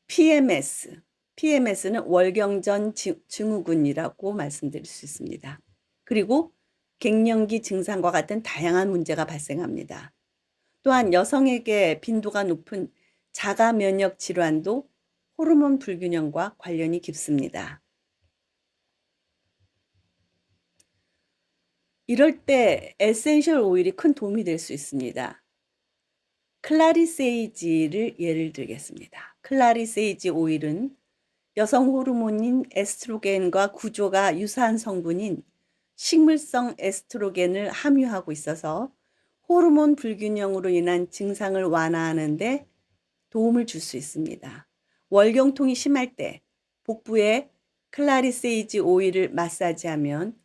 PMS는 월경전 증후군이라고 말씀드릴 수 있습니다. 그리고 갱년기 증상과 같은 다양한 문제가 발생합니다. 또한 여성에게 빈도가 높은 자가 면역 질환도 호르몬 불균형과 관련이 깊습니다. 이럴 때 에센셜 오일이 큰 도움이 될 수 있습니다. 클라리세이지를 예를 들겠습니다. 클라리세이지 오일은 여성 호르몬인 에스트로겐과 구조가 유사한 성분인 식물성 에스트로겐을 함유하고 있어서 호르몬 불균형으로 인한 증상을 완화하는 데 도움을 줄 수 있습니다. 월경통이 심할 때 복부에 클라리세이지 오일을 마사지하면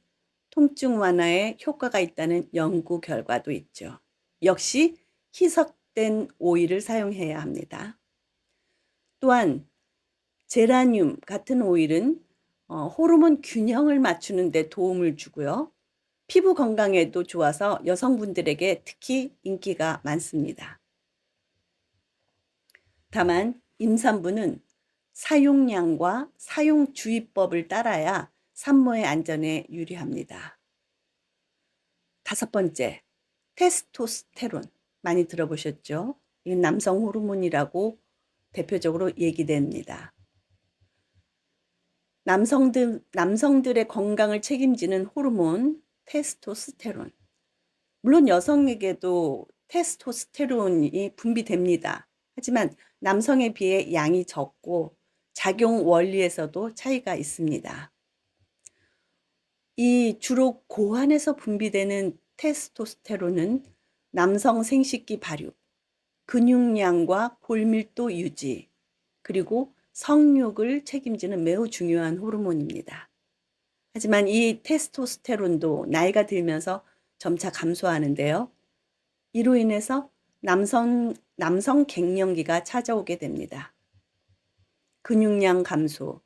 통증 완화에 효과가 있다는 연구 결과도 있죠. 역시 희석된 오일을 사용해야 합니다. 또한 제라늄 같은 오일은 호르몬 균형을 맞추는 데 도움을 주고요. 피부 건강에도 좋아서 여성분들에게 특히 인기가 많습니다. 다만 임산부는 사용량과 사용 주의법을 따라야 산모의 안전에 유리합니다. 5번째, 테스토스테론. 많이 들어보셨죠? 이건 남성 호르몬이라고 대표적으로 얘기됩니다. 남성들의 건강을 책임지는 호르몬 테스토스테론. 물론 여성에게도 테스토스테론이 분비됩니다. 하지만 남성에 비해 양이 적고 작용 원리에서도 차이가 있습니다. 이 주로 고환에서 분비되는 테스토스테론은 남성 생식기 발육, 근육량과 골밀도 유지, 그리고 성욕을 책임지는 매우 중요한 호르몬입니다. 하지만 이 테스토스테론도 나이가 들면서 점차 감소하는데요. 이로 인해서 남성 갱년기가 찾아오게 됩니다. 근육량 감소,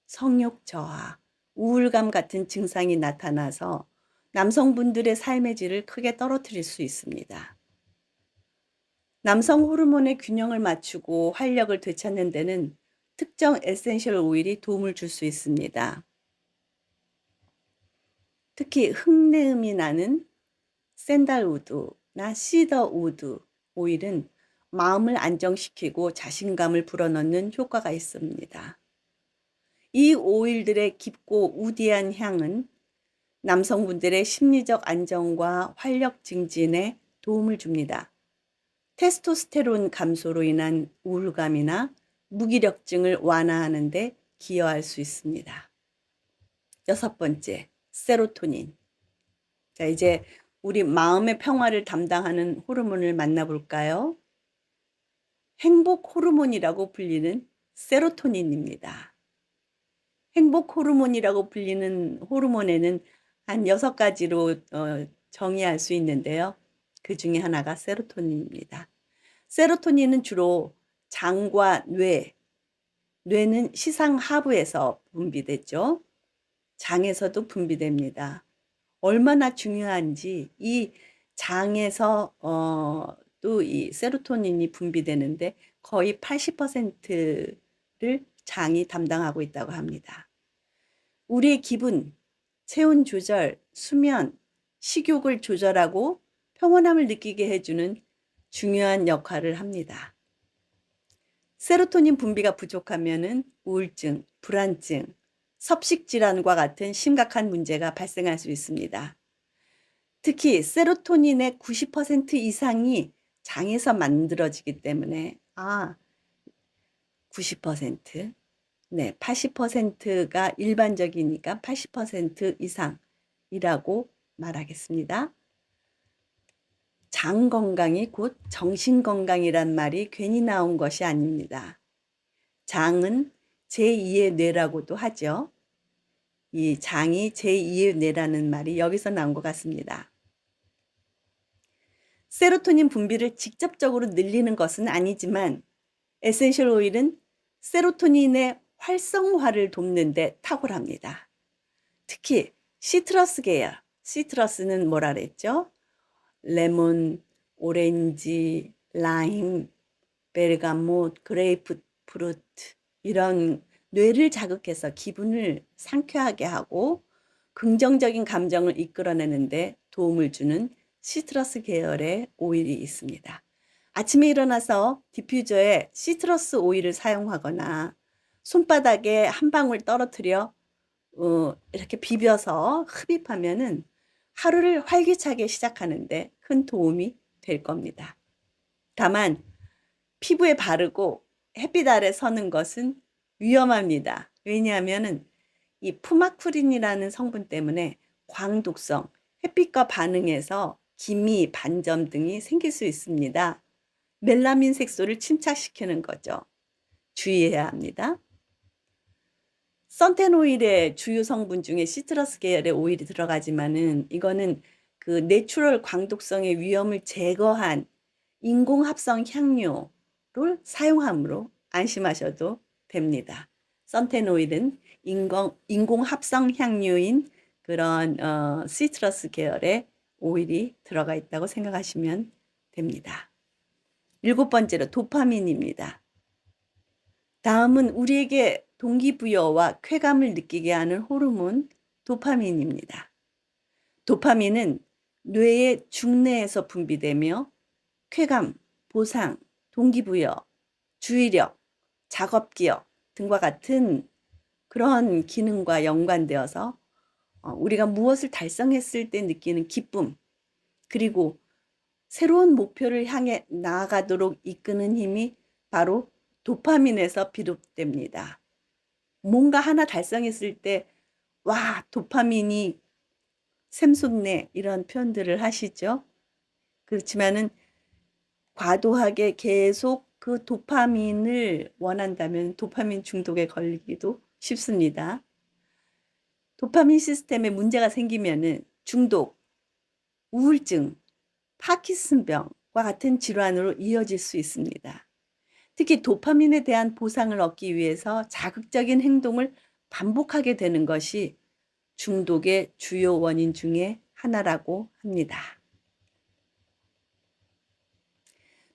성욕 저하, 우울감 같은 증상이 나타나서 남성분들의 삶의 질을 크게 떨어뜨릴 수 있습니다. 남성 호르몬의 균형을 맞추고 활력을 되찾는 데는 특정 에센셜 오일이 도움을 줄 수 있습니다. 특히 흙내음이 나는 샌달우드나 시더우드 오일은 마음을 안정시키고 자신감을 불어넣는 효과가 있습니다. 이 오일들의 깊고 우디한 향은 남성분들의 심리적 안정과 활력 증진에 도움을 줍니다. 테스토스테론 감소로 인한 우울감이나 무기력증을 완화하는 데 기여할 수 있습니다. 6번째, 세로토닌. 자, 이제 우리 마음의 평화를 담당하는 호르몬을 만나볼까요? 행복 호르몬이라고 불리는 세로토닌입니다. 행복 호르몬이라고 불리는 호르몬에는 한 6가지로 정의할 수 있는데요. 그 중에 하나가 세로토닌입니다. 세로토닌은 주로 장과 뇌는 시상 하부에서 분비되죠. 장에서도 분비됩니다. 얼마나 중요한지 이 장에서 또 이 세로토닌이 분비되는데 거의 80%를 장이 담당하고 있다고 합니다. 우리의 기분, 체온 조절, 수면, 식욕을 조절하고 평온함을 느끼게 해주는 중요한 역할을 합니다. 세로토닌 분비가 부족하면 우울증, 불안증, 섭식질환과 같은 심각한 문제가 발생할 수 있습니다. 특히 세로토닌의 90% 이상이 장에서 만들어지기 때문에 90%, 네, 80%가 일반적이니까 80% 이상이라고 말하겠습니다. 장 건강이 곧 정신 건강이란 말이 괜히 나온 것이 아닙니다. 장은 제2의 뇌라고도 하죠. 이 장이 제2의 뇌라는 말이 여기서 나온 것 같습니다. 세로토닌 분비를 직접적으로 늘리는 것은 아니지만 에센셜 오일은 세로토닌의 활성화를 돕는 데 탁월합니다. 특히 시트러스 계열, 시트러스는 뭐라 그랬죠? 레몬, 오렌지, 라임, 베르가못, 그레이프프루트 이런 뇌를 자극해서 기분을 상쾌하게 하고 긍정적인 감정을 이끌어내는데 도움을 주는 시트러스 계열의 오일이 있습니다. 아침에 일어나서 디퓨저에 시트러스 오일을 사용하거나 손바닥에 한 방울 떨어뜨려 이렇게 비벼서 흡입하면은 하루를 활기차게 시작하는데 큰 도움이 될 겁니다. 다만 피부에 바르고 햇빛 아래 서는 것은 위험합니다. 왜냐하면은 이 푸마쿠린이라는 성분 때문에 광독성, 햇빛과 반응해서 기미, 반점 등이 생길 수 있습니다. 멜라민 색소를 침착시키는 거죠. 주의해야 합니다. 선텐 오일의 주요 성분 중에 시트러스 계열의 오일이 들어가지만은 이거는 그 내추럴 광독성의 위험을 제거한 인공합성 향료를 사용하므로 안심하셔도 됩니다. 선텐 오일은 인공합성 향료인 그런 시트러스 계열의 오일이 들어가 있다고 생각하시면 됩니다. 7번째로 도파민입니다. 다음은 우리에게 동기부여와 쾌감을 느끼게 하는 호르몬 도파민입니다. 도파민은 뇌의 중내에서 분비되며 쾌감, 보상, 동기부여, 주의력, 작업기억 등과 같은 그런 기능과 연관되어서 우리가 무엇을 달성했을 때 느끼는 기쁨, 그리고 새로운 목표를 향해 나아가도록 이끄는 힘이 바로 도파민에서 비롯됩니다. 뭔가 하나 달성했을 때, 와, 도파민이 샘솟네, 이런 표현들을 하시죠. 그렇지만은 과도하게 계속 그 도파민을 원한다면 도파민 중독에 걸리기도 쉽습니다. 도파민 시스템에 문제가 생기면은 중독, 우울증, 파킨슨병과 같은 질환으로 이어질 수 있습니다. 특히 도파민에 대한 보상을 얻기 위해서 자극적인 행동을 반복하게 되는 것이 중독의 주요 원인 중에 하나라고 합니다.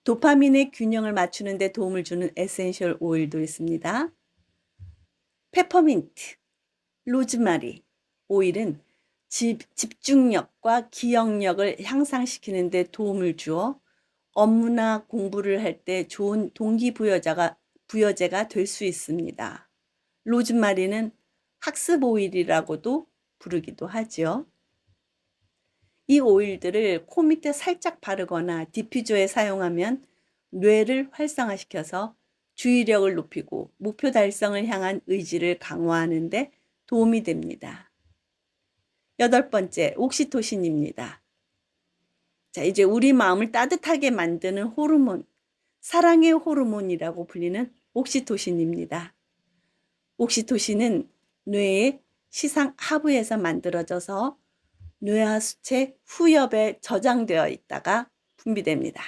도파민의 균형을 맞추는 데 도움을 주는 에센셜 오일도 있습니다. 페퍼민트, 로즈마리 오일은 집중력과 기억력을 향상시키는 데 도움을 주어 업무나 공부를 할 때 좋은 부여제가 될 수 있습니다. 로즈마리는 학습 오일이라고도 부르기도 하죠. 이 오일들을 코 밑에 살짝 바르거나 디퓨저에 사용하면 뇌를 활성화시켜서 주의력을 높이고 목표 달성을 향한 의지를 강화하는 데 도움이 됩니다. 8번째, 옥시토신입니다. 자, 이제 우리 마음을 따뜻하게 만드는 호르몬, 사랑의 호르몬이라고 불리는 옥시토신입니다. 옥시토신은 뇌의 시상 하부에서 만들어져서 뇌하수체 후엽에 저장되어 있다가 분비됩니다.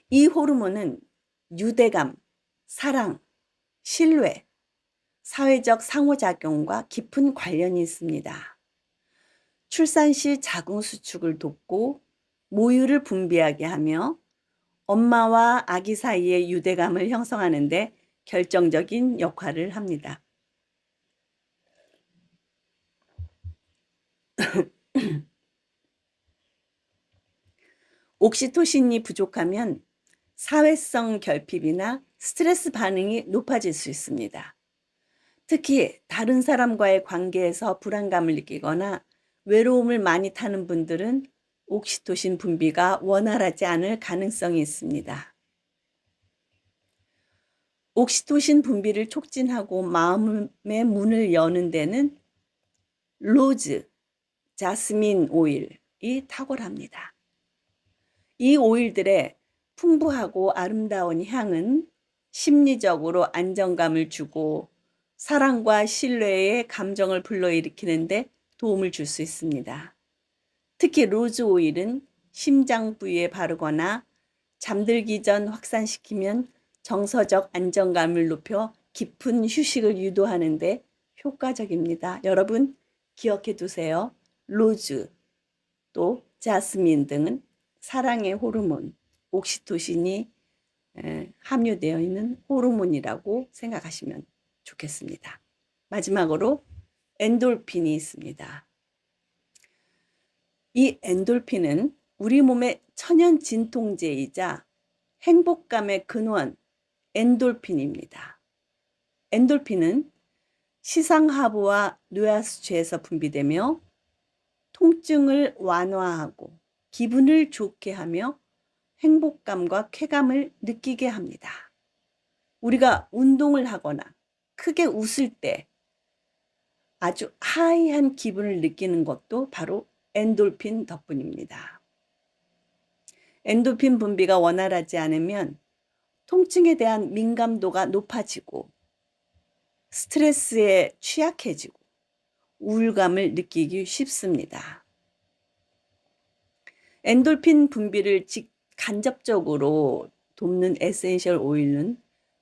이 호르몬은 유대감, 사랑, 신뢰, 사회적 상호작용과 깊은 관련이 있습니다. 출산 시 자궁 수축을 돕고 모유를 분비하게 하며 엄마와 아기 사이의 유대감을 형성하는 데 결정적인 역할을 합니다. 옥시토신이 부족하면 사회성 결핍이나 스트레스 반응이 높아질 수 있습니다. 특히 다른 사람과의 관계에서 불안감을 느끼거나 외로움을 많이 타는 분들은 옥시토신 분비가 원활하지 않을 가능성이 있습니다. 옥시토신 분비를 촉진하고 마음의 문을 여는 데는 로즈, 자스민 오일이 탁월합니다. 이 오일들의 풍부하고 아름다운 향은 심리적으로 안정감을 주고 사랑과 신뢰의 감정을 불러일으키는 데 도움을 줄 수 있습니다. 특히 로즈 오일은 심장 부위에 바르거나 잠들기 전 확산시키면 정서적 안정감을 높여 깊은 휴식을 유도하는 데 효과적입니다. 여러분 기억해 두세요. 로즈, 또 자스민 등은 사랑의 호르몬, 옥시토신이 함유되어 있는 호르몬이라고 생각하시면 좋겠습니다. 마지막으로 엔돌핀이 있습니다. 이 엔돌핀은 우리 몸의 천연 진통제이자 행복감의 근원 엔돌핀입니다. 엔돌핀은 시상하부와 뇌하수체에서 분비되며 통증을 완화하고 기분을 좋게 하며 행복감과 쾌감을 느끼게 합니다. 우리가 운동을 하거나 크게 웃을 때 아주 하이한 기분을 느끼는 것도 바로 엔돌핀 덕분입니다. 엔돌핀 분비가 원활하지 않으면 통증에 대한 민감도가 높아지고 스트레스에 취약해지고 우울감을 느끼기 쉽습니다. 엔돌핀 분비를 간접적으로 돕는 에센셜 오일은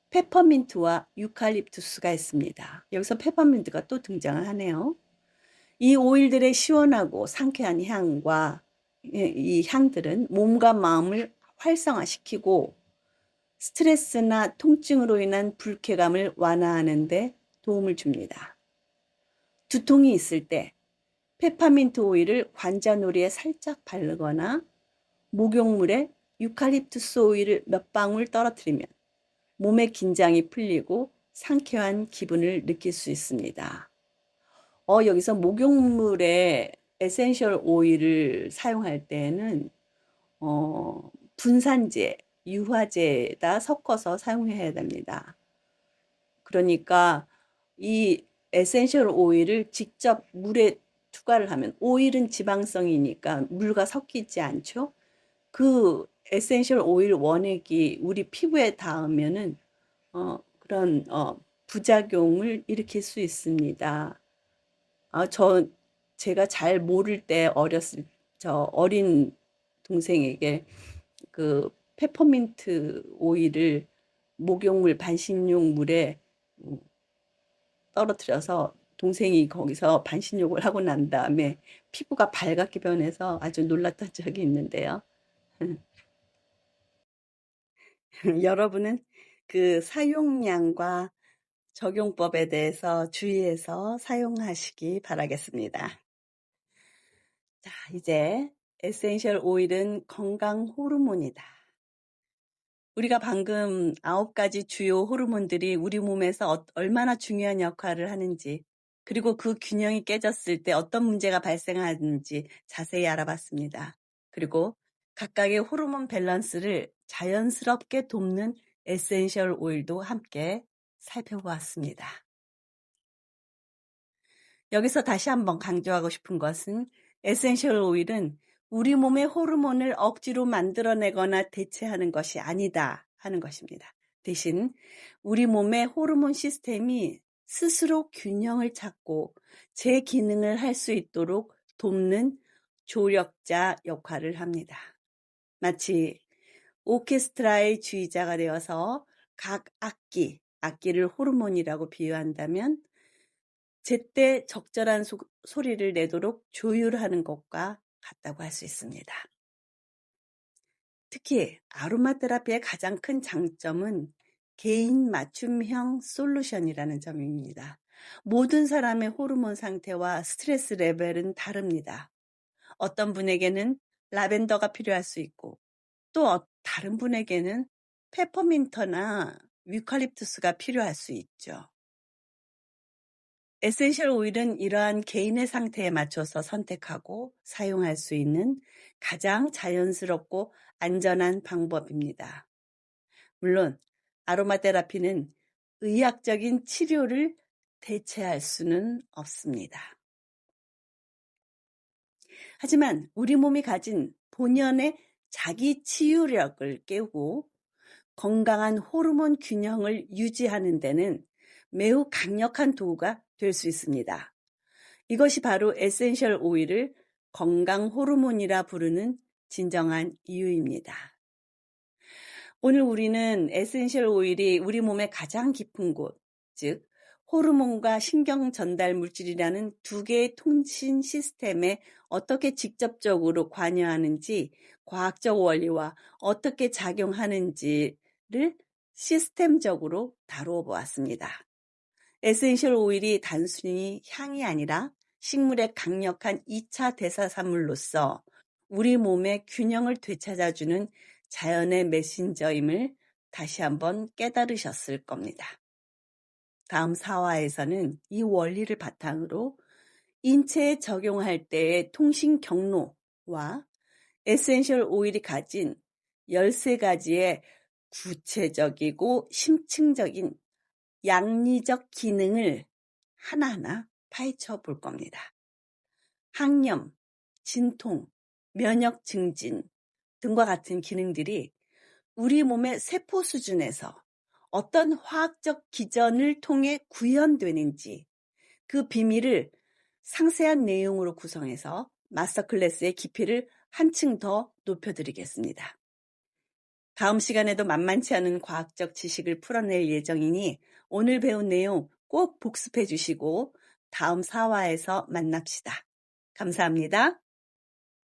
페퍼민트와 유칼립투스가 있습니다. 여기서 페퍼민트가 또 등장을 하네요. 이 오일들의 시원하고 상쾌한 향과 이 향들은 몸과 마음을 활성화시키고 스트레스나 통증으로 인한 불쾌감을 완화하는 데 도움을 줍니다. 두통이 있을 때 페퍼민트 오일을 관자놀이에 살짝 바르거나 목욕물에 유칼립투스 오일을 몇 방울 떨어뜨리면 몸의 긴장이 풀리고 상쾌한 기분을 느낄 수 있습니다. 여기서 목욕물에 에센셜 오일을 사용할 때는 분산제, 유화제에다 섞어서 사용해야 됩니다. 그러니까 이 에센셜 오일을 직접 물에 투과를 하면 오일은 지방성이니까 물과 섞이지 않죠. 그 에센셜 오일 원액이 우리 피부에 닿으면은 그런 부작용을 일으킬 수 있습니다. 제가 잘 모를 때 저 어린 동생에게 그 페퍼민트 오일을 목욕물 반신욕 물에 떨어뜨려서 동생이 거기서 반신욕을 하고 난 다음에 피부가 발갛게 변해서 아주 놀랐던 적이 있는데요. 여러분은 그 사용량과 적용법에 대해서 주의해서 사용하시기 바라겠습니다. 자, 이제 에센셜 오일은 건강 호르몬이다. 우리가 방금 9가지 주요 호르몬들이 우리 몸에서 얼마나 중요한 역할을 하는지, 그리고 그 균형이 깨졌을 때 어떤 문제가 발생하는지 자세히 알아봤습니다. 그리고 각각의 호르몬 밸런스를 자연스럽게 돕는 에센셜 오일도 함께 살펴보았습니다. 여기서 다시 한번 강조하고 싶은 것은 에센셜 오일은 우리 몸의 호르몬을 억지로 만들어내거나 대체하는 것이 아니다 하는 것입니다. 대신 우리 몸의 호르몬 시스템이 스스로 균형을 찾고 제 기능을 할 수 있도록 돕는 조력자 역할을 합니다. 마치 오케스트라의 주의자가 되어서 각 악기를 호르몬이라고 비유한다면 제때 적절한 소리를 내도록 조율하는 것과 같다고 할 수 있습니다. 특히 아로마 테라피의 가장 큰 장점은 개인 맞춤형 솔루션이라는 점입니다. 모든 사람의 호르몬 상태와 스트레스 레벨은 다릅니다. 어떤 분에게는 라벤더가 필요할 수 있고 또 다른 분에게는 페퍼민트나 유칼립투스가 필요할 수 있죠. 에센셜 오일은 이러한 개인의 상태에 맞춰서 선택하고 사용할 수 있는 가장 자연스럽고 안전한 방법입니다. 물론 아로마 테라피는 의학적인 치료를 대체할 수는 없습니다. 하지만 우리 몸이 가진 본연의 자기 치유력을 깨우고 건강한 호르몬 균형을 유지하는 데는 매우 강력한 도구가 될 수 있습니다. 이것이 바로 에센셜 오일을 건강 호르몬이라 부르는 진정한 이유입니다. 오늘 우리는 에센셜 오일이 우리 몸의 가장 깊은 곳, 즉 호르몬과 신경 전달 물질이라는 두 개의 통신 시스템에 어떻게 직접적으로 관여하는지, 과학적 원리와 어떻게 작용하는지를 시스템적으로 다루어 보았습니다. 에센셜 오일이 단순히 향이 아니라 식물의 강력한 2차 대사산물로서 우리 몸의 균형을 되찾아주는 자연의 메신저임을 다시 한번 깨달으셨을 겁니다. 다음 4화에서는 이 원리를 바탕으로 인체에 적용할 때의 통신 경로와 에센셜 오일이 가진 13가지의 구체적이고 심층적인 양리적 기능을 하나하나 파헤쳐 볼 겁니다. 항염, 진통, 면역 증진 등과 같은 기능들이 우리 몸의 세포 수준에서 어떤 화학적 기전을 통해 구현되는지 그 비밀을 상세한 내용으로 구성해서 마스터 클래스의 깊이를 한층 더 높여드리겠습니다. 다음 시간에도 만만치 않은 과학적 지식을 풀어낼 예정이니 오늘 배운 내용 꼭 복습해 주시고 다음 4화에서 만납시다. 감사합니다.